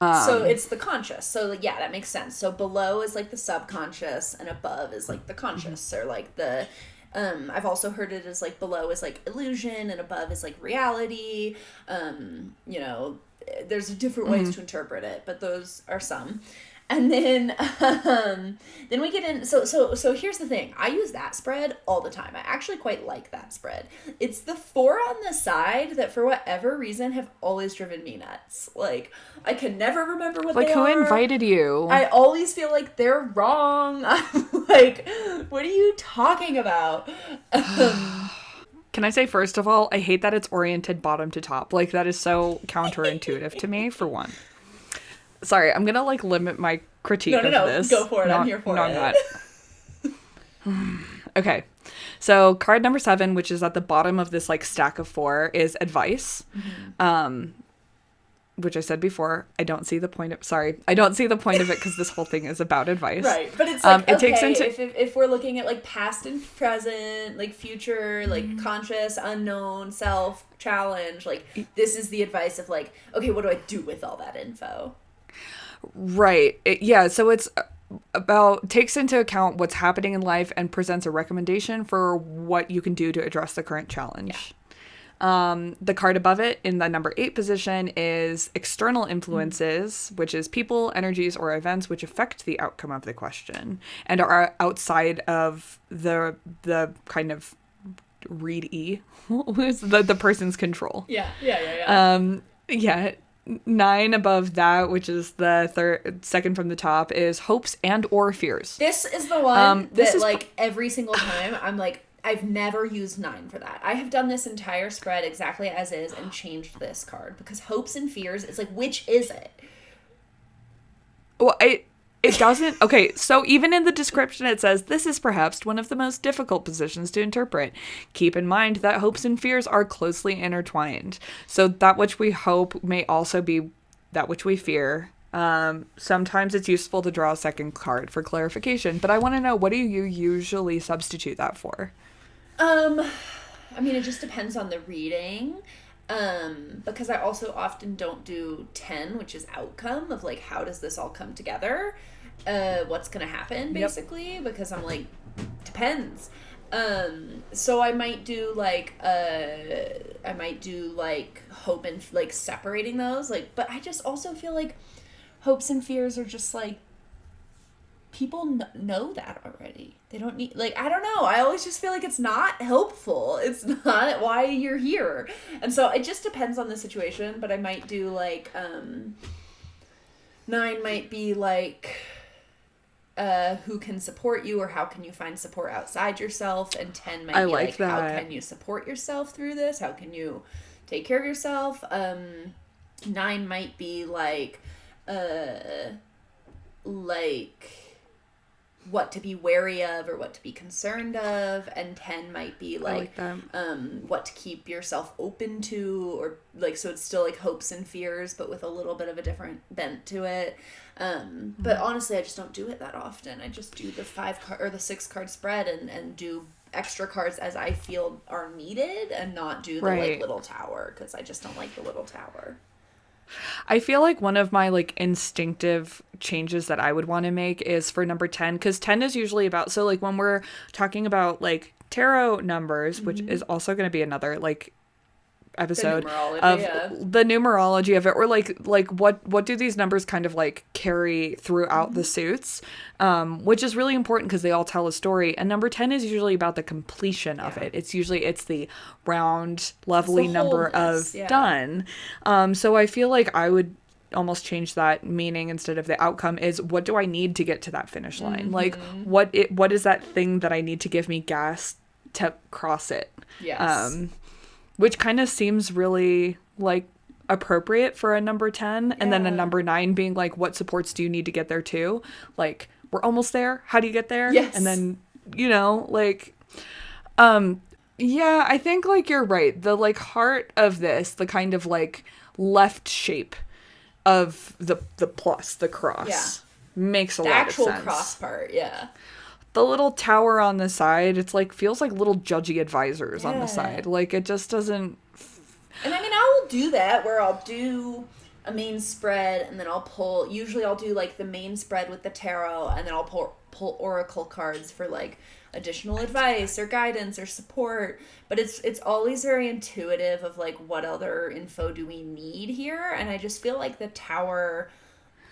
So it's the conscious. So like, yeah, that makes sense. So below is like the subconscious, and above is like the conscious, or like the I've also heard it as like below is like illusion and above is like reality. You know, there's different ways to interpret it, but those are some. And then we get in. So here's the thing. I use that spread all the time. I actually quite like that spread. It's the 4 on the side that for whatever reason have always driven me nuts. Like, I can never remember what they are. Like, who invited you? I always feel like they're wrong. I'm like, what are you talking about? Can I say, first of all, I hate that it's oriented bottom to top. Like, that is so counterintuitive to me, for one. Sorry, I'm gonna, like, limit my critique of this. Go for it. I'm here for it. Not. Okay. So, card number 7, which is at the bottom of this, like, stack of 4, is advice. Which I said before, I don't see the point of... Sorry. I don't see the point of it because this whole thing is about advice. Right. But it's like, it takes into... if we're looking at, like, past and present, like, future, like, conscious, unknown, self, challenge, like, this is the advice of, like, okay, what do I do with all that info? Right. So it's about... takes into account what's happening in life and presents a recommendation for what you can do to address the current challenge. Yeah. The card above it in the number 8 position is external influences, which is people, energies, or events which affect the outcome of the question and are outside of the kind of read-y, the person's control. Yeah. 9 above that, which is the second from the top, is hopes and or fears. This is the one that like every single time I'm like, I've never used 9 for that. I have done this entire spread exactly as is and changed this card because hopes and fears, it's like, which is it? Well, it doesn't. Okay, so even in the description it says, this is perhaps one of the most difficult positions to interpret. Keep in mind that hopes and fears are closely intertwined. So that which we hope may also be that which we fear. Sometimes it's useful to draw a second card for clarification, but I want to know, what do you usually substitute that for? I mean, it just depends on the reading. Because I also often don't do 10, which is outcome of like, how does this all come together? What's going to happen basically, because I'm like, depends. So I might do like hope and like separating those, like, but I just also feel like hopes and fears are just like, people know that already. They don't need, like, I don't know. I always just feel like it's not helpful. It's not why you're here. And so it just depends on the situation, but I might do like, 9 might be like, who can support you or how can you find support outside yourself, and 10 might be like how can you support yourself through this? How can you take care of yourself? 9 might be like what to be wary of or what to be concerned of, and 10 might be like what to keep yourself open to, or like, so it's still like hopes and fears but with a little bit of a different bent to it. But honestly, I just don't do it that often. I just do the 5 card or the 6 card spread and do extra cards as I feel are needed, and not do the like little tower, because I just don't like the little tower. I feel like one of my like instinctive changes that I would want to make is for number 10, because 10 is usually about, so like when we're talking about like tarot numbers, which is also going to be another like episode numerology, of yeah. the numerology of it, or like what do these numbers kind of like carry throughout the suits, which is really important because they all tell a story. And number 10 is usually about the completion of it. It's the round lovely number of done. So I feel like I would almost change that meaning instead of the outcome is what do I need to get to that finish line? Like what is that thing that I need to give me gas to cross it? Yes. Which kind of seems really like appropriate for a number 10, and then a number 9 being like, what supports do you need to get there to? Like, we're almost there. How do you get there? Yes. And then, like, yeah, I think like you're right. The like heart of this, the kind of like left shape of the plus, the cross, makes a lot of sense. The actual cross part, yeah. The little tower on the side, it's like feels like little judgy advisors on the side. Like it just doesn't. And I mean, I will do that where I'll do a main spread and then usually I'll do like the main spread with the tarot and then I'll pull oracle cards for like additional advice or guidance or support. But it's always very intuitive of like what other info do we need here. And I just feel like the tower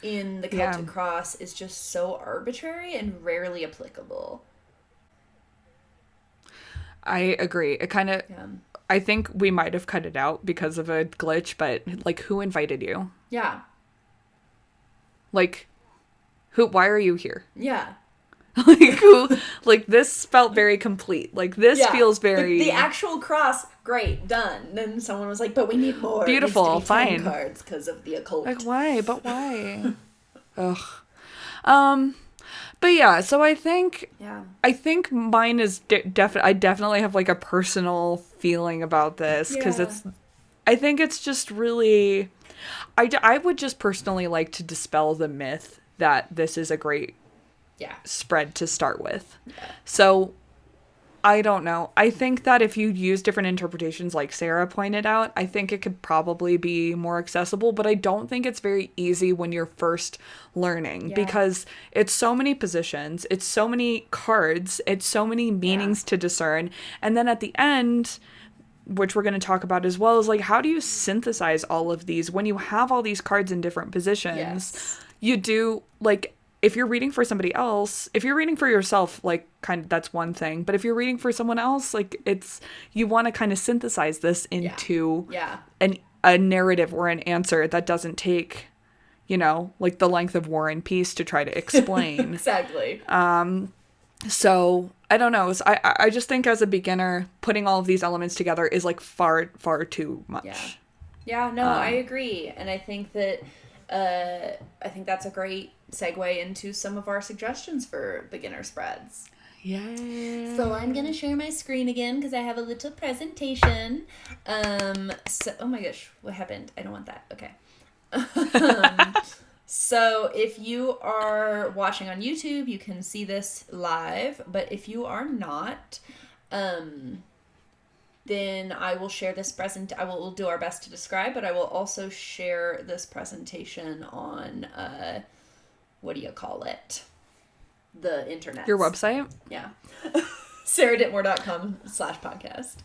in the Celtic Cross is just so arbitrary and rarely applicable. I agree. It kind of, I think we might have cut it out because of a glitch, but like, who invited you? Yeah. Like, why are you here? Yeah. Like, who, like, this felt very complete. Like, this feels very... The actual cross, great, done. Then someone was like, but we need more. Beautiful, it needs to be 10 fine. cards because of the occult. Like, why? But why? Ugh. But yeah, so I think mine is I definitely have like a personal feeling about this because I think it's just really, I would just personally like to dispel the myth that this is a great spread to start with. Yeah. So I don't know. I think that if you use different interpretations like Sarah pointed out, I think it could probably be more accessible, but I don't think it's very easy when you're first learning because it's so many positions, it's so many cards, it's so many meanings to discern. And then at the end, which we're going to talk about as well, is like, how do you synthesize all of these when you have all these cards in different positions? Yes. You do like... If you're reading for somebody else, if you're reading for yourself, like kind of that's one thing. But if you're reading for someone else, like you want to kind of synthesize this into a narrative or an answer that doesn't take, like the length of War and Peace to try to explain. Exactly. So I don't know. So I just think as a beginner, putting all of these elements together is like far, far too much. Yeah. Yeah, no, I agree. And I think that, that's a great segue into some of our suggestions for beginner spreads. Yeah. So I'm going to share my screen again because I have a little presentation. Oh my gosh, what happened? I don't want that. Okay. So if you are watching on YouTube, you can see this live, but if you are not, then I will share this I will do our best to describe, but I will also share this presentation on, what do you call it? The internet. Your website? Yeah. sarahdittmore.com/podcast.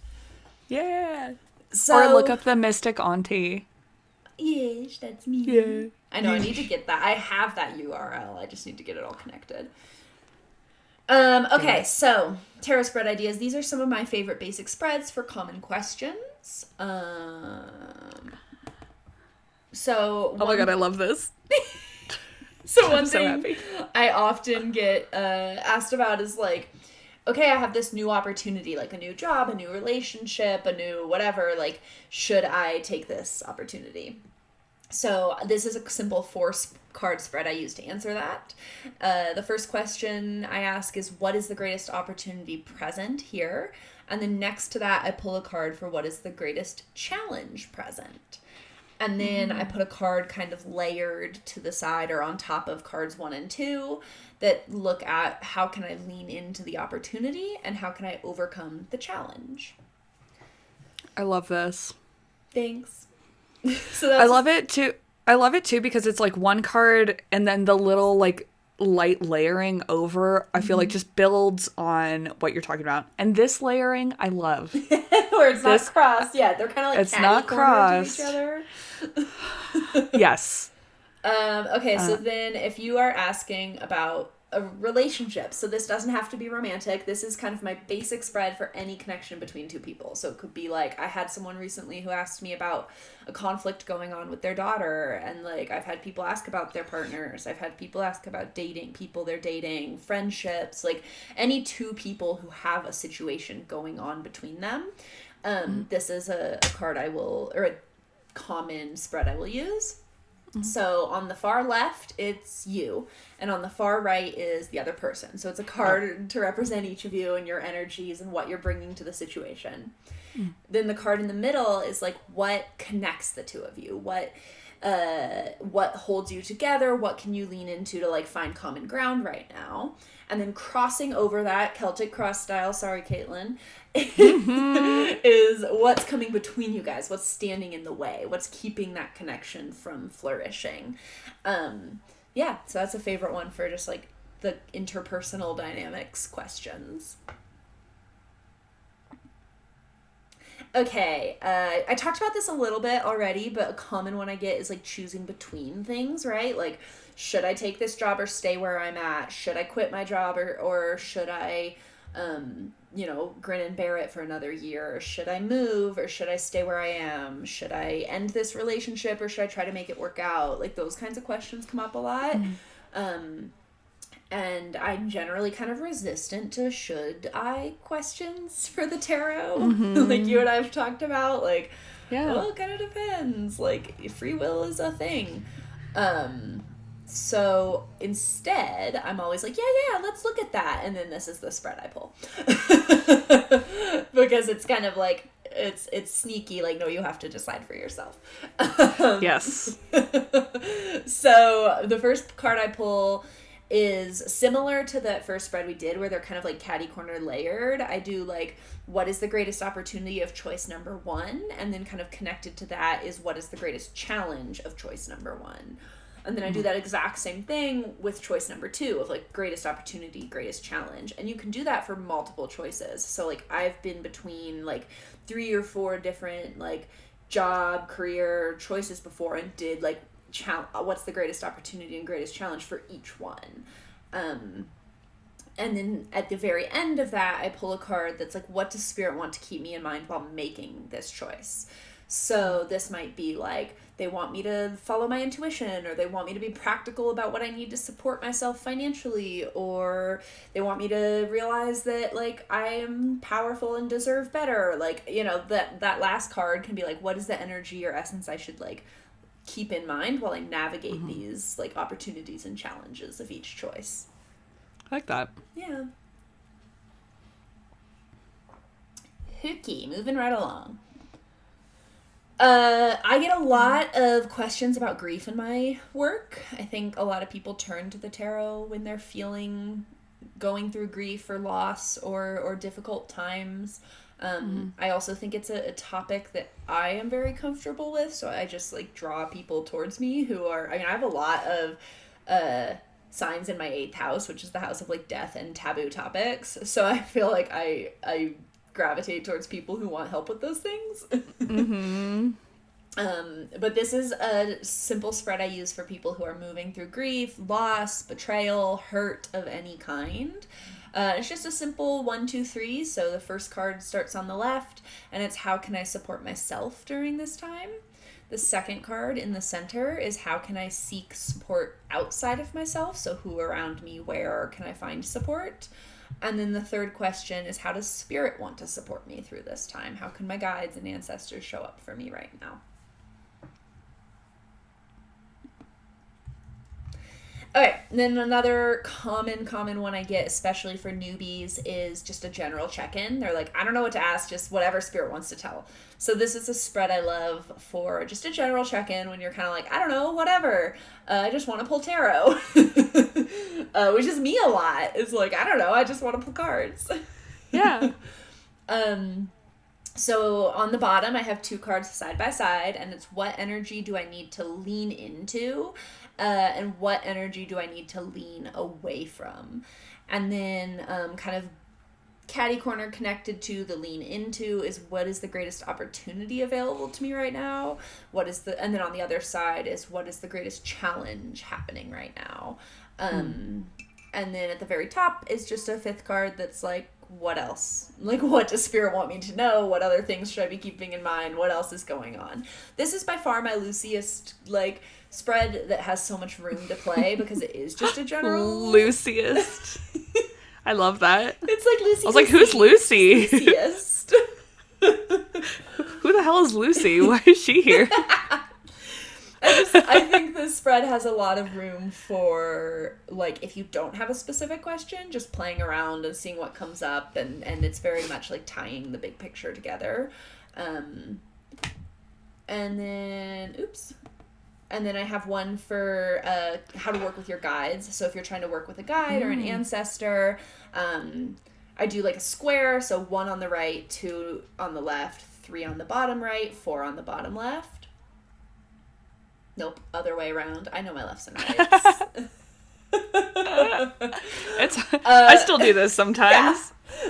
Yeah. So, or look up the Mystic Auntie. Yes, that's me. Yeah. I know, I need to get that. I have that URL. I just need to get it all connected. Okay, so tarot spread ideas. These are some of my favorite basic spreads for common questions. So oh my god, I love this. So one thing I often get asked about is like, okay, I have this new opportunity, like a new job, a new relationship, a new whatever, like, should I take this opportunity? So this is a simple 4-card spread I use to answer that. The first question I ask is, what is the greatest opportunity present here? And then next to that, I pull a card for what is the greatest challenge present. And then I put a card kind of layered to the side or on top of cards 1 and 2 that look at how can I lean into the opportunity and how can I overcome the challenge. I love this. Thanks. So I love it too. I love it too because it's like one card and then the little like light layering over, I feel like just builds on what you're talking about. And this layering, I love. Or it's not crossed. Yeah, they're kind of like it's not crossed. To each other. Yes. Okay, so then if you are asking about a relationship, so this doesn't have to be romantic. This is kind of my basic spread for any connection between two people. So it could be like, I had someone recently who asked me about a conflict going on with their daughter, and like I've had people ask about their partners. I've had people ask about dating, people they're dating, friendships, like any two people who have a situation going on between them. This is a card or a common spread I will use. So on the far left, it's you, and on the far right is the other person. So it's a card to represent each of you and your energies and what you're bringing to the situation. Then the card in the middle is like what connects the two of you, what holds you together, what can you lean into to like find common ground right now. And then crossing over that, Celtic Cross style, sorry Caitlin, is what's coming between you guys, what's standing in the way, what's keeping that connection from flourishing. Yeah, so that's a favorite one for just like the interpersonal dynamics questions. Okay, I talked about this a little bit already, but a common one I get is like choosing between things, right? Like, should I take this job or stay where I'm at? Should I quit my job or should I, grin and bear it for another year? Should I move or should I stay where I am? Should I end this relationship or should I try to make it work out? Like those kinds of questions come up a lot. And I'm generally kind of resistant to should I questions for the tarot. Like you and I have talked about, like, well, it kind of depends. Like, free will is a thing. So instead, I'm always like, yeah, let's look at that. And then this is the spread I pull. Because it's kind of like, it's sneaky, like, no, you have to decide for yourself. Yes. So the first card I pull is similar to that first spread we did where they're kind of like catty corner layered. I do like, what is the greatest opportunity of choice number 1? And then kind of connected to that is what is the greatest challenge of choice number 1? And then I do that exact same thing with choice number 2 of like greatest opportunity, greatest challenge. And you can do that for multiple choices. So like I've been between like 3 or 4 different like job, career choices before and did like what's the greatest opportunity and greatest challenge for each one. And then at the very end of that, I pull a card that's like, what does spirit want to keep me in mind while making this choice? So this might be like, they want me to follow my intuition, or they want me to be practical about what I need to support myself financially, or they want me to realize that like I am powerful and deserve better. Like, that last card can be like, what is the energy or essence I should like keep in mind while I navigate these like opportunities and challenges of each choice. I like that. Yeah. Hooky, moving right along. I get a lot of questions about grief in my work. I think a lot of people turn to the tarot when they're going through grief or loss or difficult times. I also think it's a topic that I am very comfortable with, so I just like draw people towards me who are, I have a lot of signs in my 8th house, which is the house of like death and taboo topics, so I feel like I gravitate towards people who want help with those things. But this is a simple spread I use for people who are moving through grief, loss, betrayal, hurt of any kind. It's just a simple 1, 2, 3. So the first card starts on the left, and it's how can I support myself during this time? The second card in the center is how can I seek support outside of myself? So who around me, where can I find support? And then the third question is how does spirit want to support me through this time? How can my guides and ancestors show up for me right now? Okay, and then another common one I get, especially for newbies, is just a general check-in. They're like, I don't know what to ask, just whatever spirit wants to tell. So this is a spread I love for just a general check-in when you're kind of like, I don't know, whatever. I just want to pull tarot. Which is me a lot. It's like, I don't know, I just want to pull cards. Yeah. So on the bottom, I have 2 cards side by side, and it's what energy do I need to lean into, and what energy do I need to lean away from. And then kind of Caddy corner connected to the lean into is what is the greatest opportunity available to me right now? And then on the other side is what is the greatest challenge happening right now? And then at the very top is just a fifth card that's like, what else? Like, what does Spirit want me to know? What other things should I be keeping in mind? What else is going on? This is by far my loosest, like, spread that has so much room to play because it is just a general... Loosiest. I love that. It's like Lucy. I was like, who's Lucy? Luciest. Who the hell is Lucy? Why is she here? I think this spread has a lot of room for, like, if you don't have a specific question, just playing around and seeing what comes up, and it's very much like tying the big picture together. And then I have one for how to work with your guides. So if you're trying to work with a guide or an ancestor, I do like a square. So 1 on the right, 2 on the left, 3 on the bottom right, 4 on the bottom left. Nope, other way around. I know my lefts and rights. I still do this sometimes. Yeah.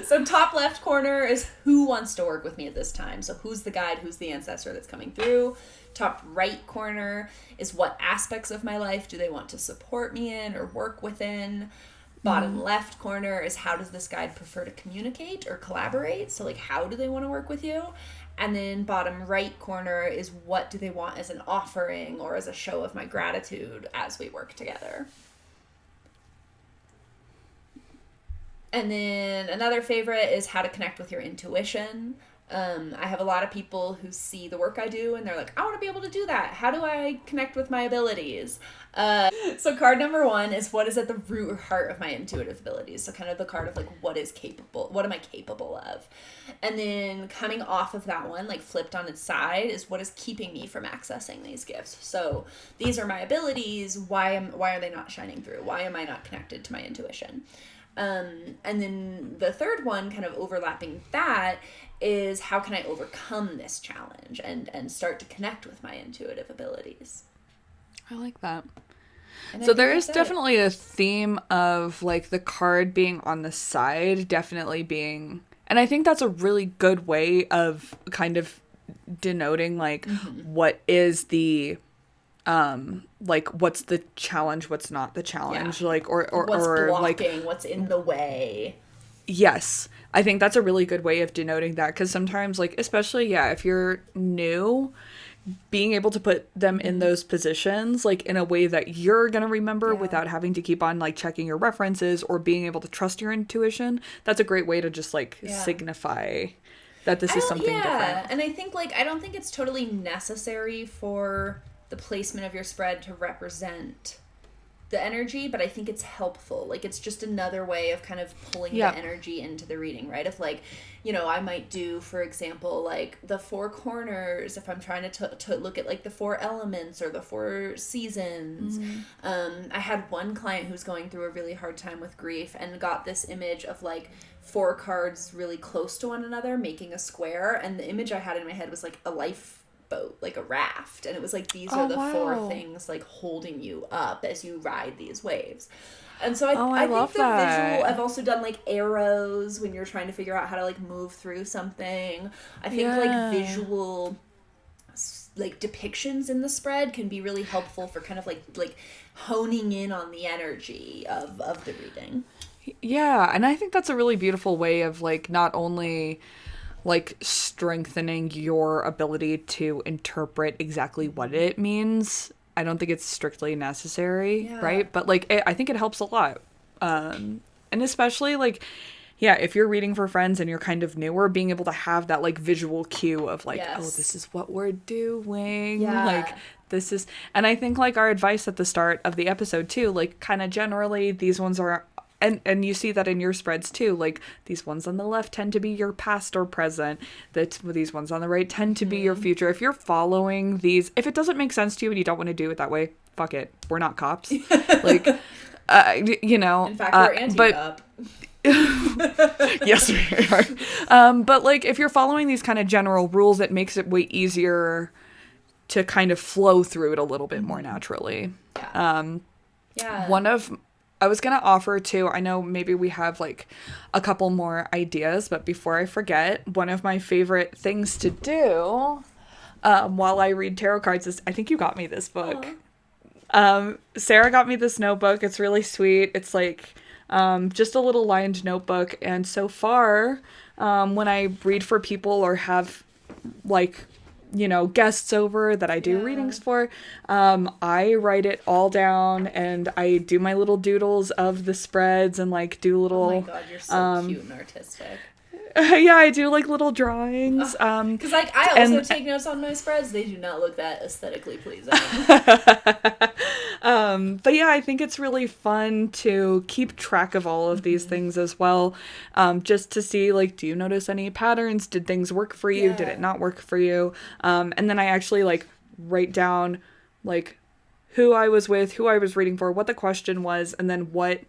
So top left corner is who wants to work with me at this time. So who's the guide, who's the ancestor that's coming through. Top right corner is what aspects of my life do they want to support me in or work within. Bottom left corner is how does this guide prefer to communicate or collaborate? So like how do they want to work with you? And then bottom right corner is what do they want as an offering or as a show of my gratitude as we work together. And then another favorite is how to connect with your intuition. I have a lot of people who see the work I do and they're like, I want to be able to do that. How do I connect with my abilities? So card number 1 is what is at the root or heart of my intuitive abilities. So kind of the card of like, what am I capable of? And then coming off of that one, like flipped on its side, is what is keeping me from accessing these gifts. So these are my abilities. Why are they not shining through? Why am I not connected to my intuition? And then the third one, kind of overlapping that, is how can I overcome this challenge and start to connect with my intuitive abilities. I like that. So there is definitely a theme of like the card being on the side definitely being, and I think that's a really good way of kind of denoting like what is the like what's the challenge, what's not the challenge, like or what's blocking, like what's in the way. Yes, I think that's a really good way of denoting that, because sometimes, like, especially, if you're new, being able to put them in those positions, like, in a way that you're gonna remember without having to keep on, like, checking your references or being able to trust your intuition, that's a great way to just, like, signify that this is something different. And I think, like, I don't think it's totally necessary for the placement of your spread to represent the energy, but I think it's helpful. Like, it's just another way of kind of pulling the energy into the reading, right? If, like, you know, I might do, for example, like the 4 corners, if I'm trying to look at like the 4 elements or the 4 seasons. I had one client who's going through a really hard time with grief and got this image of like 4 cards really close to one another making a square, and the image I had in my head was like a lifeboat, like a raft, and it was like these are the 4 things like holding you up as you ride these waves. And so I think the visual, I've also done like arrows when you're trying to figure out how to like move through something. I think like visual like depictions in the spread can be really helpful for kind of like honing in on the energy of the reading. Yeah, and I think that's a really beautiful way of like not only like strengthening your ability to interpret exactly what it means. I don't think it's strictly necessary, right? But like I think it helps a lot. And especially like, if you're reading for friends and you're kind of newer, being able to have that like visual cue of like, oh, this is what we're doing. Like this is, and I think like our advice at the start of the episode too, like kind of generally these ones are, and you see that in your spreads too, like these ones on the left tend to be your past or present, these ones on the right tend to be your future. If you're following these, if it doesn't make sense to you and you don't want to do it that way, fuck it, we're not cops. Like you know, in fact, we're anti-cop. Yes, we are. But like if you're following these kind of general rules, it makes it way easier to kind of flow through it a little bit more naturally. One of I was going to offer too, I know maybe we have like a couple more ideas, but before I forget, one of my favorite things to do while I read tarot cards is, I think you got me this book. Sarah got me this notebook. It's really sweet. It's like just a little lined notebook. And so far, when I read for people or have like, you know, guests over that I do readings for, I write it all down and I do my little doodles of the spreads and like do little. Oh my god, you're so cute and artistic. Yeah, I do like little drawings. Because like I also take notes on my spreads. They do not look that aesthetically pleasing. But yeah, I think it's really fun to keep track of all of these things as well. Just to see, like, do you notice any patterns? Did things work for you? Did it not work for you? And then I actually like write down like who I was with, who I was reading for, what the question was, and then what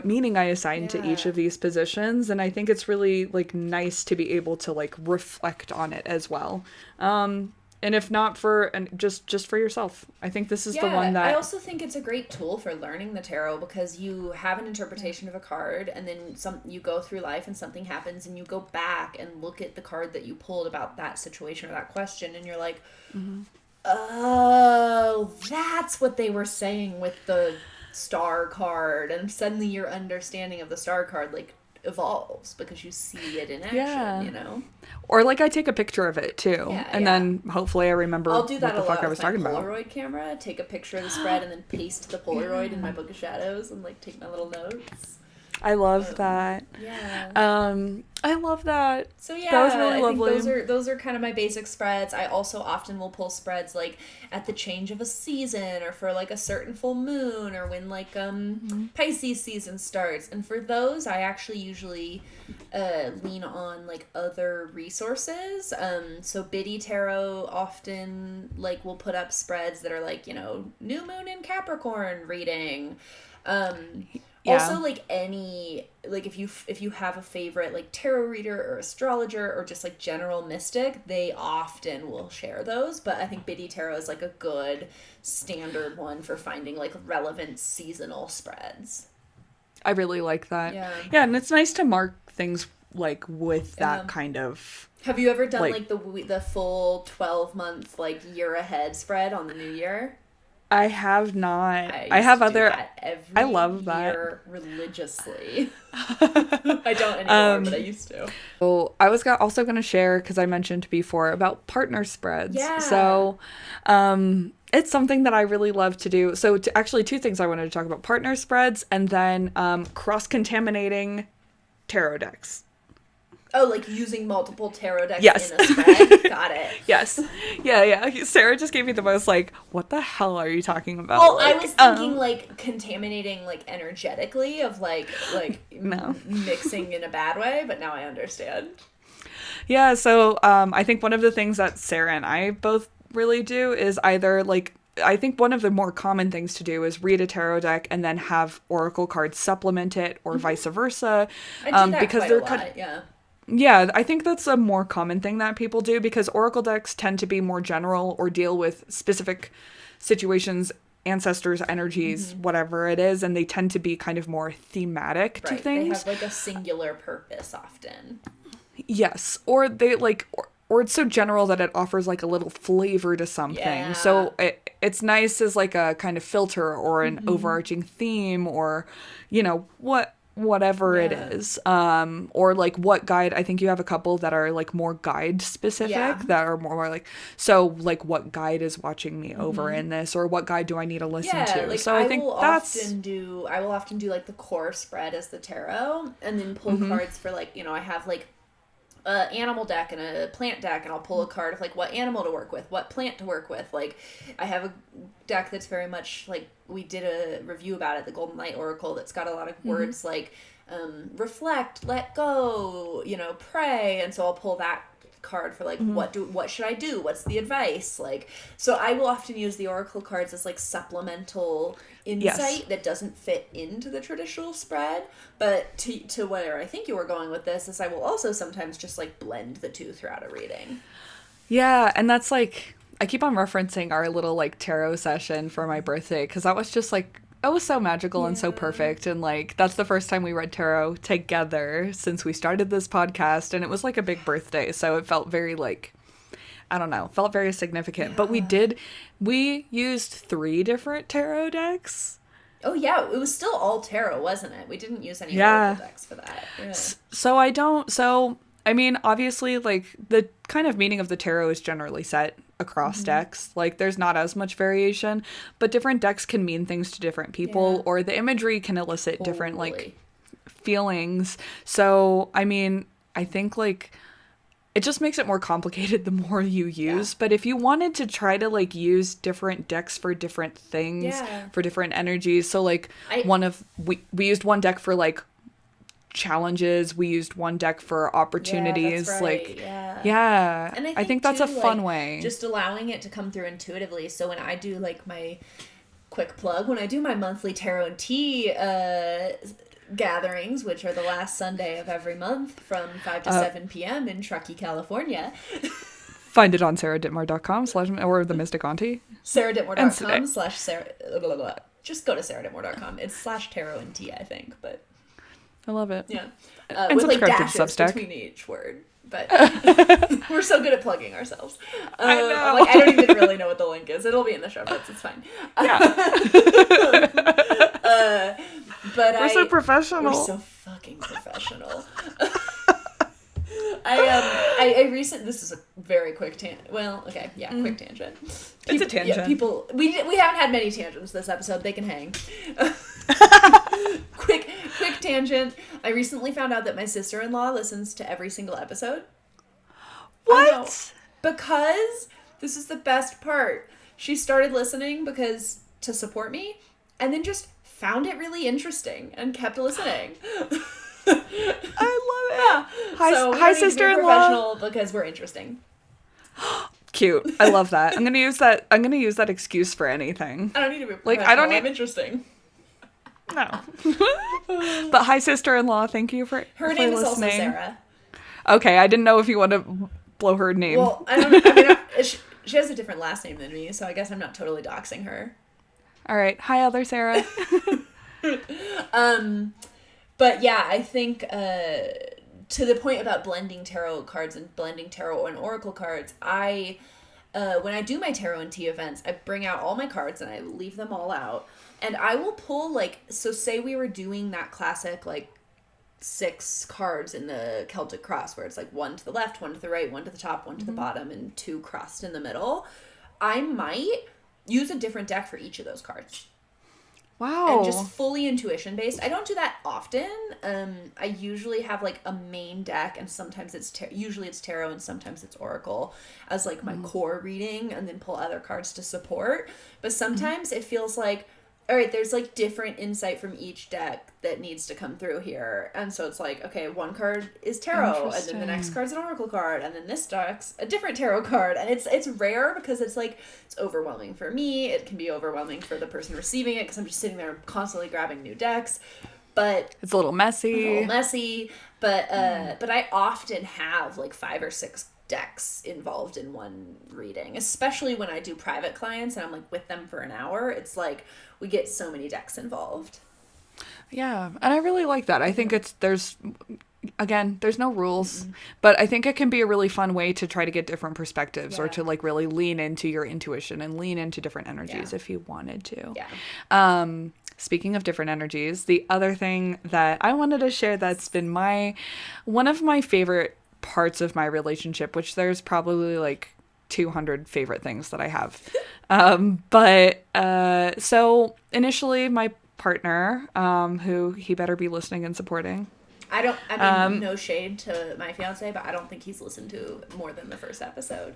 meaning I assigned to each of these positions. And I think it's really like nice to be able to like reflect on it as well. And if not for, and just for yourself, I think this is the one that I also think it's a great tool for learning the tarot, because you have an interpretation of a card and then you go through life and something happens and you go back and look at the card that you pulled about that situation or that question and you're like, oh, that's what they were saying with the star card, and suddenly your understanding of the star card like evolves because you see it in action, you know? Or like I take a picture of it too, and then hopefully I remember I'll do that what the fuck I was talking about. Polaroid camera, take a picture of the spread and then paste the Polaroid in my book of shadows and like take my little notes. I love that. I love that. So yeah, that was really lovely. I think those are kind of my basic spreads. I also often will pull spreads like at the change of a season or for like a certain full moon or when like Pisces season starts. And for those, I actually usually lean on like other resources. So Biddy Tarot often like will put up spreads that are like, you know, new moon in Capricorn reading. Also, like any, like if you have a favorite like tarot reader or astrologer or just like general mystic, they often will share those. But I think Biddy Tarot is like a good standard one for finding like relevant seasonal spreads. I really like that. Yeah, and it's nice to mark things like with that kind of. Have you ever done like the full 12-month like year ahead spread on the new year? I have not. I have other. I love that religiously. I don't anymore, but I used to. So I was also going to share, because I mentioned before about partner spreads. Yeah. So, it's something that I really love to do. So actually, two things I wanted to talk about: partner spreads, and then cross-contaminating tarot decks. Oh, like using multiple tarot decks in a spread? Got it. Yes. Yeah. Sarah just gave me the most, like, what the hell are you talking about? Well, like, I was thinking, like, contaminating, like, energetically of, like no. Mixing in a bad way, but now I understand. Yeah, so I think one of the things that Sarah and I both really do is either, like, I think one of the more common things to do is read a tarot deck and then have oracle cards supplement it, or vice versa. I do that because quite a lot, yeah. Yeah, I think that's a more common thing that people do, because oracle decks tend to be more general or deal with specific situations, ancestors, energies, whatever it is, and they tend to be kind of more thematic to things. They have like a singular purpose often. Yes, or they like, or it's so general that it offers like a little flavor to something. Yeah. So it's nice as like a kind of filter or an overarching theme, or, you know, whatever it is, or like what guide. I think you have a couple that are like more guide specific, that are more like, so like what guide is watching me over in this, or what guide do I need to listen to. Like, so I think I will often do like the core spread as the tarot, and then pull cards for like, you know, I have like a animal deck and a plant deck, and I'll pull a card of like what animal to work with, what plant to work with. Like I have a deck that's very much like, we did a review about it, the Golden Light Oracle, that's got a lot of words like reflect, let go, you know, pray, and so I'll pull that card for like what should I do, what's the advice, like. So I will often use the oracle cards as like supplemental insight that doesn't fit into the traditional spread. But to where I think you were going with this is, I will also sometimes just like blend the two throughout a reading. Yeah, and that's like, I keep on referencing our little like tarot session for my birthday, because that was just like it was so magical and so perfect. And like, that's the first time we read tarot together since we started this podcast. And it was like a big birthday. So it felt very like, I don't know, felt very significant. But we used 3 different tarot decks. Oh, yeah. It was still all tarot, wasn't it? We didn't use any oracle decks for that. Yeah. So, I mean, obviously, like, the kind of meaning of the tarot is generally set across decks. Like, there's not as much variation, but different decks can mean things to different people, or the imagery can elicit different, like, feelings. So, I mean, I think, like, it just makes it more complicated the more you use. But if you wanted to try to, like, use different decks for different things, for different energies. So, like, we used one deck for, like, challenges. We used one deck for opportunities. Yeah, that's right. Like, And I think that's too, a fun like, way. Just allowing it to come through intuitively. So when I do, like, my quick plug, when I do my monthly tarot and tea gatherings, which are the last Sunday of every month from 5 to 7 p.m. in Truckee, California. Find it on sarahdittmar.com/ or the Mystic Auntie. sarahdittmar.com/Sarah. Blah, blah, blah. Just go to sarahdittmar.com. It's /tarot and tea, I think, but I love it. Yeah. And with like subscribe to dashes Substack. between each word. But we're so good at plugging ourselves. I know. I don't even really know what the link is. It'll be in the show notes. It's fine. But we're so professional. We're so fucking professional. I recently, this is a very quick tangent. Well, okay, yeah, quick tangent. It's a tangent. Yeah, we haven't had many tangents this episode. They can hang. quick tangent. I recently found out that my sister-in-law listens to every single episode. What? Because this is the best part. She started listening to support me, and then just found it really interesting and kept listening. I love it. Yeah. Hi, sister-in-law. Professional because we're interesting. Cute. I love that. I'm gonna use that excuse for anything. I don't need to be professional. I'm interesting. No. But hi, sister-in-law. Thank you for her name listening. Is also Sarah. Okay, I didn't know if you want to blow her name. Well, I don't. I mean, she has a different last name than me, so I guess I'm not totally doxing her. All right. Hi, other Sarah. But yeah, I think to the point about blending tarot cards and blending tarot and oracle cards, when I do my tarot and tea events, I bring out all my cards and I leave them all out. And I will pull, like, so say we were doing that classic, like, 6 cards in the Celtic Cross, where it's, like, 1 to the left, 1 to the right, 1 to the top, 1 to the bottom, and 2 crossed in the middle. I might use a different deck for each of those cards. Wow. And just fully intuition-based. I don't do that often. I usually have, like, a main deck, and sometimes usually it's tarot, and sometimes it's oracle as, like, my core reading, and then pull other cards to support. But sometimes it feels like, all right, there's, like, different insight from each deck that needs to come through here. And so it's like, okay, one card is tarot, and then the next card's an oracle card, and then this deck's a different tarot card. And it's rare because it's, like, it's overwhelming for me. It can be overwhelming for the person receiving it because I'm just sitting there constantly grabbing new decks. But it's a little messy. But I often have, like, 5 or 6 decks involved in one reading, especially when I do private clients and I'm, like, with them for an hour. It's like we get so many decks involved. Yeah, and I really like that. I think there's no rules, but I think it can be a really fun way to try to get different perspectives or to, like, really lean into your intuition and lean into different energies if you wanted to. Yeah. Speaking of different energies, the other thing that I wanted to share that's been one of my favorite parts of my relationship, which there's probably like 200 favorite things that I have. So initially my partner, who he better be listening and supporting. I mean, no shade to my fiance, but I don't think he's listened to more than the first episode.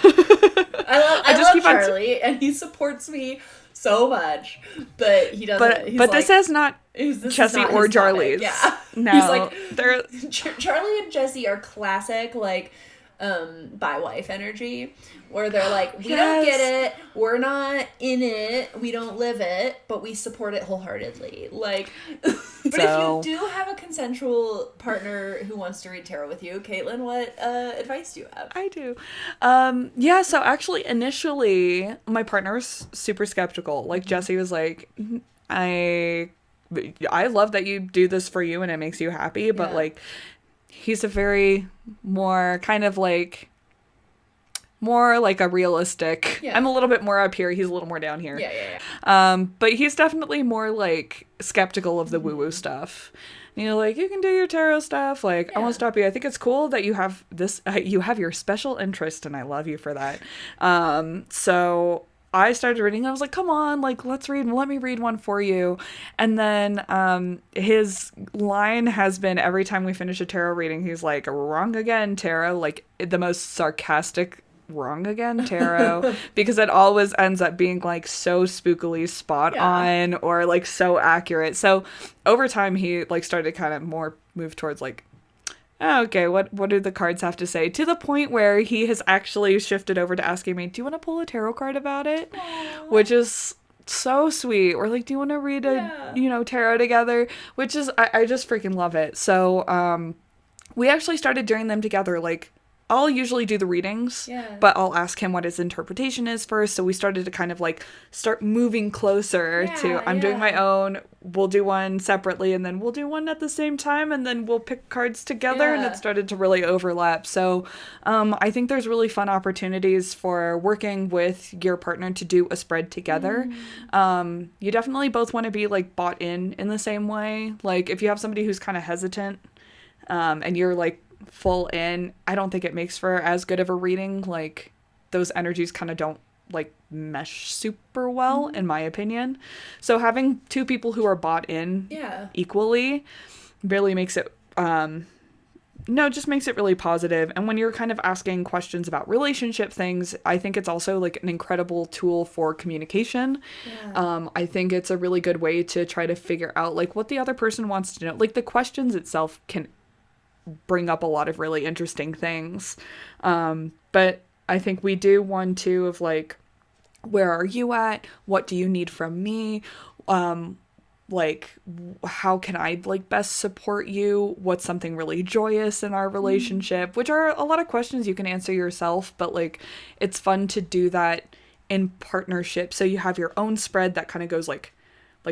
I love Charlie, and he supports me so much, but he doesn't. But this is not Jesse or Charlie's. Yeah, no, he's like, Charlie and Jesse are classic, like, bi wife energy, where they're like, we don't get it, we're not in it, we don't live it, but we support it wholeheartedly. Like, but if you do have a consensual partner who wants to read tarot with you, Caitlin, what advice do you have? I do. So actually initially my partner was super skeptical. Like, Jesse was like, I love that you do this for you and it makes you happy, but like he's a very more kind of like more like a realistic. I'm a little bit more up here, he's a little more down here. But he's definitely more like skeptical of the woo-woo stuff. You know, like, you can do your tarot stuff. Like, I won't stop you. I think it's cool that you have this, you have your special interest, and I love you for that. So I started reading, and I was like, come on, like, let me read one for you. And then his line has been, every time we finish a tarot reading, he's like, wrong again, tarot. Like, the most sarcastic wrong again tarot, because it always ends up being like so spookily spot on or like so accurate. So over time he like started kind of more move towards like, oh, okay, what do the cards have to say, to the point where he has actually shifted over to asking me, do you want to pull a tarot card about it? Aww. Which is so sweet. Or like, do you want to read a tarot together? Which is I just freaking love it. So we actually started doing them together. Like, I'll usually do the readings, but I'll ask him what his interpretation is first. So we started to kind of like start moving closer to, I'm doing my own, we'll do one separately, and then we'll do one at the same time, and then we'll pick cards together, and it started to really overlap. So I think there's really fun opportunities for working with your partner to do a spread together. You definitely both want to be like bought in the same way. Like, if you have somebody who's kind of hesitant and you're like full in, I don't think it makes for as good of a reading. Like, those energies kind of don't like mesh super well, in my opinion. So having two people who are bought in equally really makes it just makes it really positive. And when you're kind of asking questions about relationship things, I think it's also like an incredible tool for communication. I think it's a really good way to try to figure out like what the other person wants to know. Like, the questions itself can bring up a lot of really interesting things. But I think we do one too of like, where are you at? What do you need from me? Like, how can I like best support you? What's something really joyous in our relationship? Which are a lot of questions you can answer yourself, but like, it's fun to do that in partnership. So you have your own spread that kind of goes like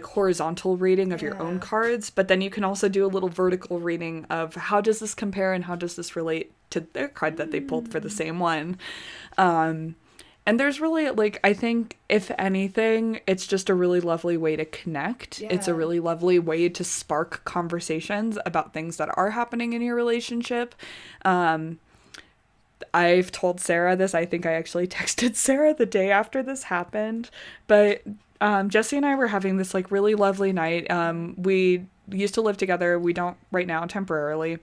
horizontal reading of your own cards, but then you can also do a little vertical reading of how does this compare and how does this relate to their card that they pulled for the same one. And there's really like, I think if anything, it's just a really lovely way to connect. It's a really lovely way to spark conversations about things that are happening in your relationship. I've told Sarah this. I think I actually texted Sarah the day after this happened, but Jesse and I were having this like really lovely night. We used to live together. We don't right now, temporarily.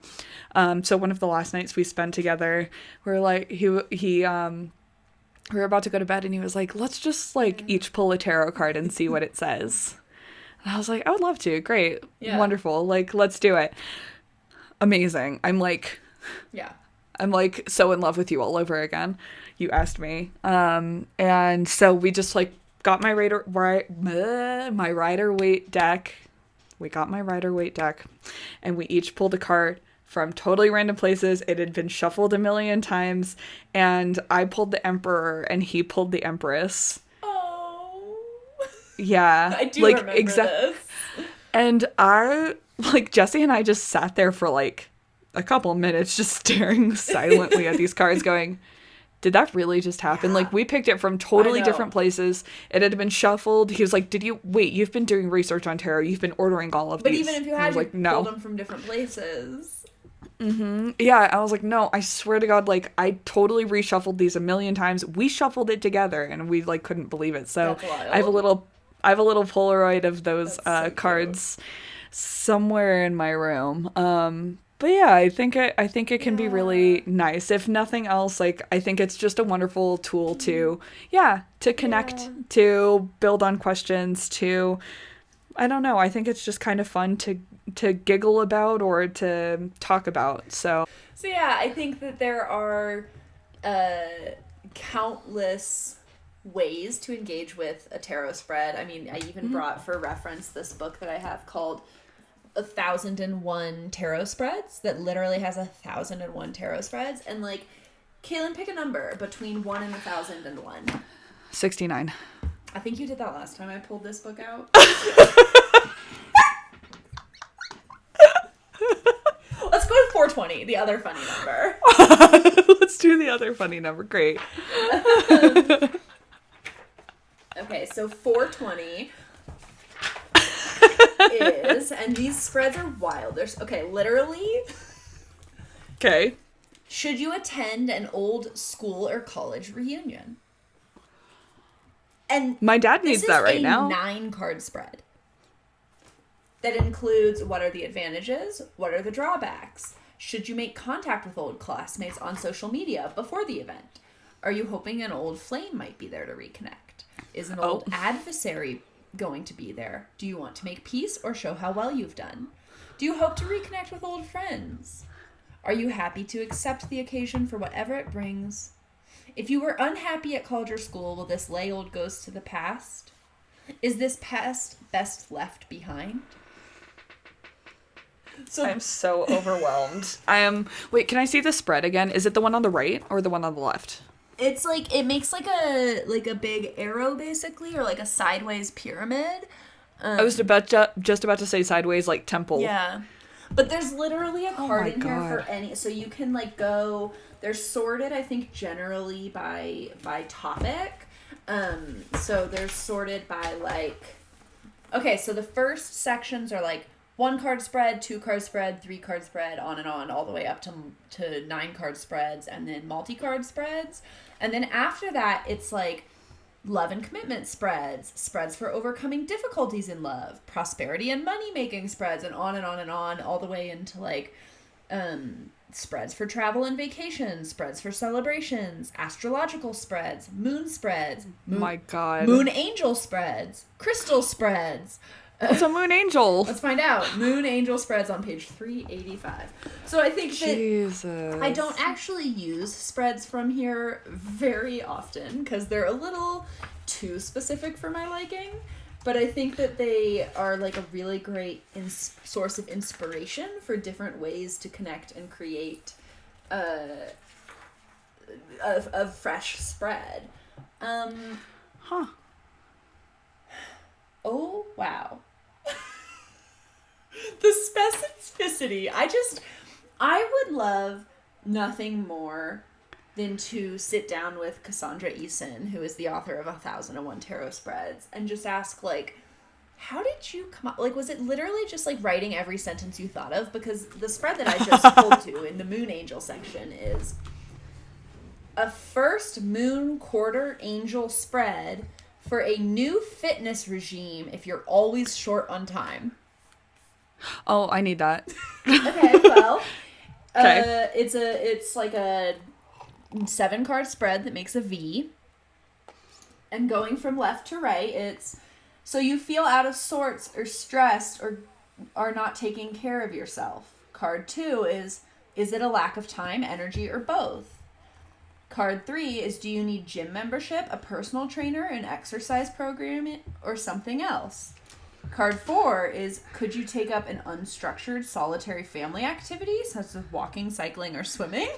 So one of the last nights we spent together, we're like, we were about to go to bed, and he was like, let's just like each pull a tarot card and see what it says. And I was like, I would love to. Great. Wonderful. Like, let's do it. Amazing. I'm like so in love with you all over again. You asked me. And so we just like got my Rider-Waite deck. We got my Rider-Waite deck, and we each pulled a card from totally random places. It had been shuffled a million times, and I pulled the Emperor, and he pulled the Empress. Oh. Yeah. I do like, remember this. And Jesse and I just sat there for like a couple minutes just staring silently at these cards going, did that really just happen? Like, we picked it from totally different places. It had been shuffled. He was like, you've been doing research on tarot. You've been ordering all of these. But even if you had pulled them from different places. Yeah, I was like, no, I swear to God, like, I totally reshuffled these a million times. We shuffled it together, and we like couldn't believe it. So I have a little Polaroid of those cards somewhere in my room. But yeah, I think it can be really nice. If nothing else, like, I think it's just a wonderful tool to connect, to build on questions, to, I don't know, I think it's just kind of fun to giggle about or to talk about. So yeah, I think that there are countless ways to engage with a tarot spread. I mean, I even brought for reference this book that I have called 1001 Tarot Spreads, that literally has 1001 tarot spreads. And like, Kaylin, pick a number between 1 and 1001. 69. I think you did that last time I pulled this book out. Let's go with 420, the other funny number. Let's do the other funny number. Great. Okay, so 420 is, and these spreads are wild. There's, okay, literally. Okay. Should you attend an old school or college reunion? And my dad needs that right now. This is a 9-card spread. That includes what are the advantages, what are the drawbacks? Should you make contact with old classmates on social media before the event? Are you hoping an old flame might be there to reconnect? Is an old adversary going to be there? Do you want to make peace or show how well you've done? Do you hope to reconnect with old friends? Are you happy to accept the occasion for whatever it brings? If you were unhappy at college or school, will this lay old ghosts to the past? Is this past best left behind? So I'm so overwhelmed. Wait, can I see the spread again? Is it the one on the right or the one on the left? It's like, it makes like a big arrow basically, or like a sideways pyramid. I was just about to say sideways, like temple. Yeah. But there's literally a card in here for any, so you can like go, they're sorted I think generally by topic. So they're sorted by like, okay, so the first sections are like 1-card spread, 2-card spread, 3-card spread, on and on, all the way up to 9-card spreads, and then multi-card spreads. And then after that, it's like love and commitment spreads, spreads for overcoming difficulties in love, prosperity and money-making spreads, and on and on and on, all the way into like spreads for travel and vacation, spreads for celebrations, astrological spreads, moon spreads, my God, moon angel spreads, crystal spreads. What's a moon angel? Let's find out. Moon angel spreads on page 385. So I think that I don't actually use spreads from here very often because they're a little too specific for my liking. But I think that they are like a really great source of inspiration for different ways to connect and create a fresh spread. Oh, wow. The specificity. I would love nothing more than to sit down with Cassandra Eason, who is the author of 1001 Tarot Spreads, and just ask, like, how did you come up? Like, was it literally just, like, writing every sentence you thought of? Because the spread that I just pulled to in the Moon Angel section is a first moon quarter angel spread for a new fitness regime if you're always short on time. Oh, I need that. Okay, well, okay. It's like a 7-card spread that makes a V. And going from left to right, it's so you feel out of sorts or stressed or are not taking care of yourself. Card 2 is it a lack of time, energy, or both? Card 3 is do you need gym membership, a personal trainer, an exercise program, or something else? Card 4 is could you take up an unstructured solitary family activity such as walking, cycling, or swimming?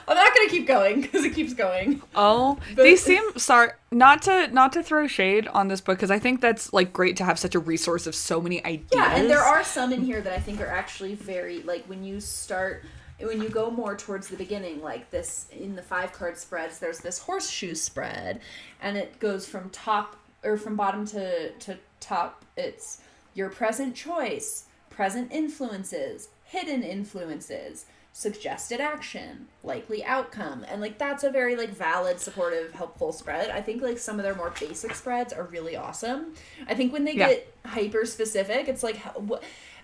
I'm not going to keep going because it keeps going. Oh, these seem, sorry, not to throw shade on this book because I think that's like great to have such a resource of so many ideas. Yeah, and there are some in here that I think are actually very, like when you go more towards the beginning, like this, in the 5-card spreads, there's this horseshoe spread, and it goes from bottom to top. It's your present choice, present influences, hidden influences, suggested action, likely outcome. And like that's a very like valid, supportive, helpful spread. I think like some of their more basic spreads are really awesome. I think when they get hyper specific, it's like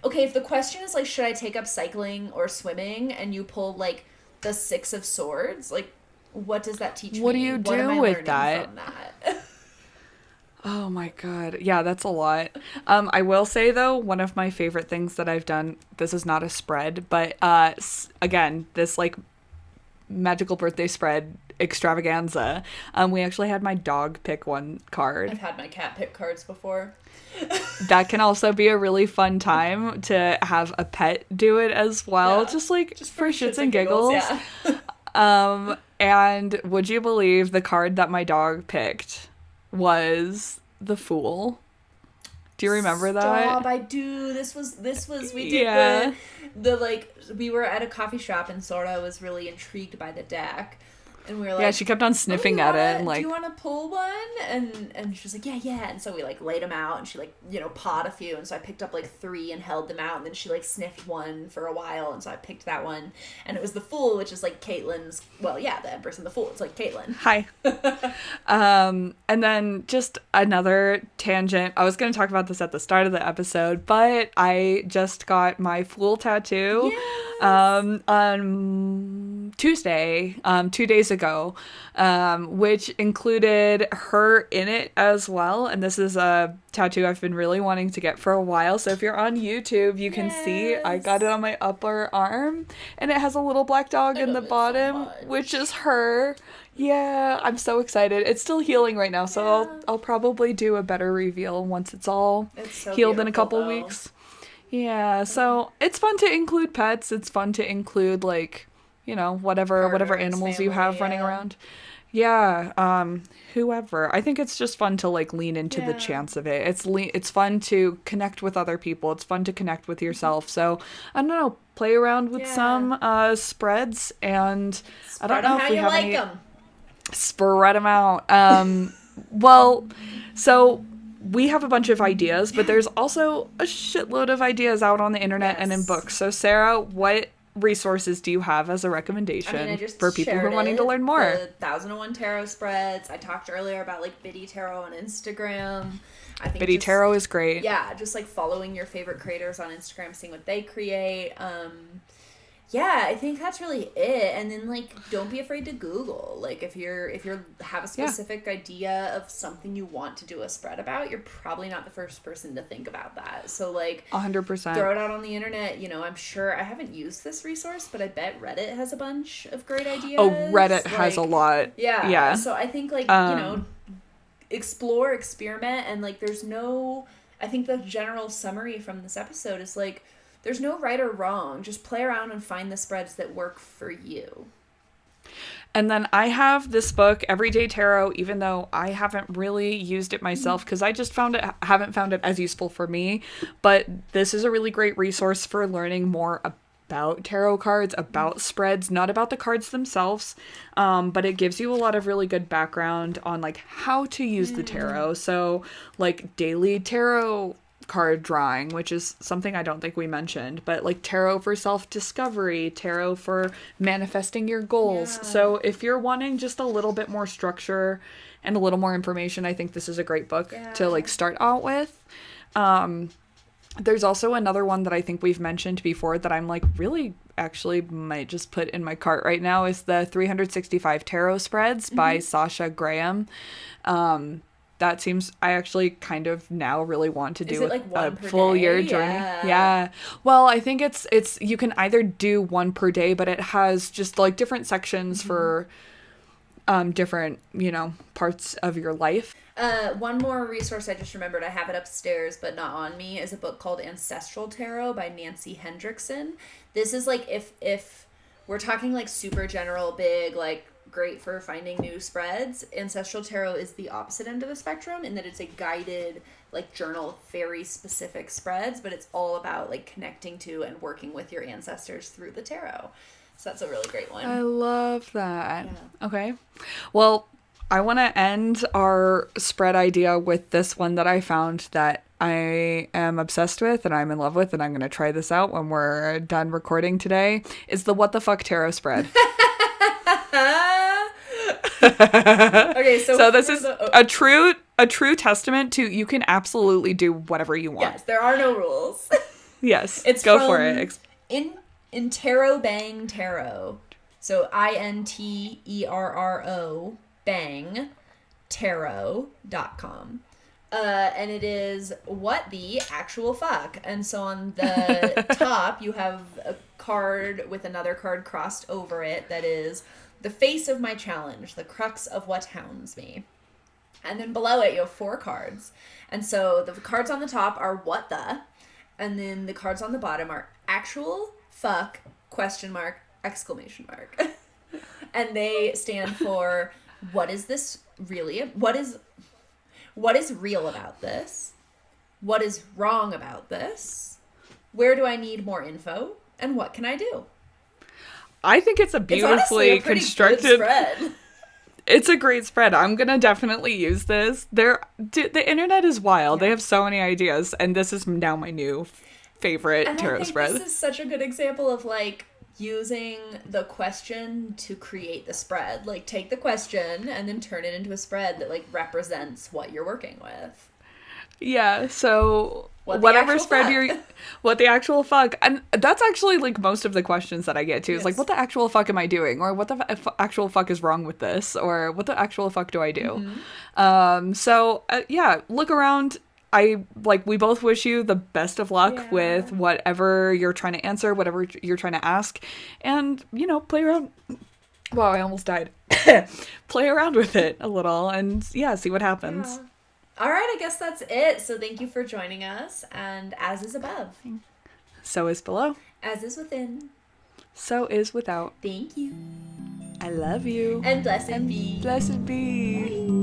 okay, if the question is like should I take up cycling or swimming, and you pull like the 6 of Swords, like what does that teach me? What do you do with that? From that? Oh my God. Yeah, that's a lot. I will say though, one of my favorite things that I've done, this is not a spread, but again, this like magical birthday spread extravaganza. We actually had my dog pick one card. I've had my cat pick cards before. That can also be a really fun time to have a pet do it as well. Yeah, just for shits and giggles. Yeah. And would you believe the card that my dog picked was the Fool. Do you remember Stop, that? I do. This was we did the like we were at a coffee shop and Sora was really intrigued by the deck. And we were like, Yeah, she kept on sniffing at it and like, do you want to pull one? And she was like, yeah. And so we like laid them out and she like, pawed a few. And so I picked up like 3 and held them out. And then she like sniffed one for a while. And so I picked that one. And it was the Fool, which is like Caitlyn's, well, yeah, the Empress and the Fool. It's like Caitlyn. hi. And then just another tangent. I was going to talk about this at the start of the episode, but I just got my Fool tattoo. Yes. On Tuesday, 2 days ago, which included her in it as well. And this is a tattoo I've been really wanting to get for a while. So if you're on YouTube, you can see I got it on my upper arm, and it has a little black dog in the bottom, which is her. Yeah, I'm so excited. It's still healing right now, so I'll probably do a better reveal once it's all healed in a couple weeks. Yeah, so it's fun to include pets. It's fun to include like, whatever animals you have running around. Yeah, whoever. I think it's just fun to like lean into the chance of it. It's fun to connect with other people. It's fun to connect with yourself. So, I don't know, play around with some spreads, and I don't know if we have any. Spread them out. Well, so we have a bunch of ideas, but there's also a shitload of ideas out on the internet and in books. So Sarah, what resources do you have as a recommendation for people who are wanting to learn more? The 1001 tarot spreads. I talked earlier about like Biddy Tarot on Instagram. I think Biddy Tarot is great. Yeah, just like following your favorite creators on Instagram, seeing what they create. Yeah, I think that's really it. And then like, don't be afraid to Google. Like if you're have a specific idea of something you want to do a spread about, you're probably not the first person to think about that. So like 100%. Throw it out on the internet. I'm sure I haven't used this resource, but I bet Reddit has a bunch of great ideas. Oh, Reddit has a lot. Yeah. Yeah. So I think like, explore, experiment, and like I think the general summary from this episode is like, there's no right or wrong. Just play around and find the spreads that work for you. And then I have this book, Everyday Tarot, even though I haven't really used it myself because I just haven't found it as useful for me. But this is a really great resource for learning more about tarot cards, about spreads, not about the cards themselves. But it gives you a lot of really good background on like how to use the tarot. So like daily tarot card drawing, which is something I don't think we mentioned, but like tarot for self-discovery, tarot for manifesting your goals. So if you're wanting just a little bit more structure and a little more information, I think this is a great book to like start out with. There's also another one that I think we've mentioned before that I'm like really actually might just put in my cart right now is the 365 Tarot Spreads by Sasha Graham. That seems, I actually kind of now really want to do a full year journey. Yeah. Well, I think it's you can either do one per day, but it has just like different sections for different, parts of your life. One more resource I just remembered, I have it upstairs but not on me, is a book called Ancestral Tarot by Nancy Hendrickson. This is like if we're talking like super general, big, like great for finding new spreads. Ancestral Tarot is the opposite end of the spectrum in that it's a guided like journal, very specific spreads, but it's all about like connecting to and working with your ancestors through the tarot. So that's a really great one. I love that. Yeah. Okay. Well, I want to end our spread idea with this one that I found that I am obsessed with and I'm in love with, and I'm going to try this out when we're done recording today. Is the What the Fuck Tarot spread. Okay, so this is a true testament to you can absolutely do whatever you want. Yes, there are no rules. Yes, go for it. In Tarot Bang Tarot. So INTERRO bang tarot.com. And it is what the actual fuck. And so on the top you have a card with another card crossed over it that is the face of my challenge, the crux of what hounds me. And then below it you have 4 cards. And so the cards on the top are what the, and then the cards on the bottom are actual fuck question mark exclamation mark. And they stand for what is this really? What is What is real about this? What is wrong about this? Where do I need more info? And what can I do? I think it's a beautifully constructed spread. It's a great spread. I'm gonna definitely use this. The internet is wild. They have so many ideas, and this is now my new favorite tarot spread. This is such a good example of like using the question to create the spread. Like take the question and then turn it into a spread that like represents what you're working with. Yeah, so whatever spread you're... What the actual fuck? And that's actually, like, most of the questions that I get, too. Is like, what the actual fuck am I doing? Or what the actual fuck is wrong with this? Or what the actual fuck do I do? Yeah, look around. We both wish you the best of luck with whatever you're trying to answer, whatever you're trying to ask. And, play around... Wow, I almost died. Play around with it a little and, see what happens. Yeah. All right, I guess that's it. So thank you for joining us. And as is above, so is below. As is within, so is without. Thank you. I love you. And blessed be. Blessed be. Bye.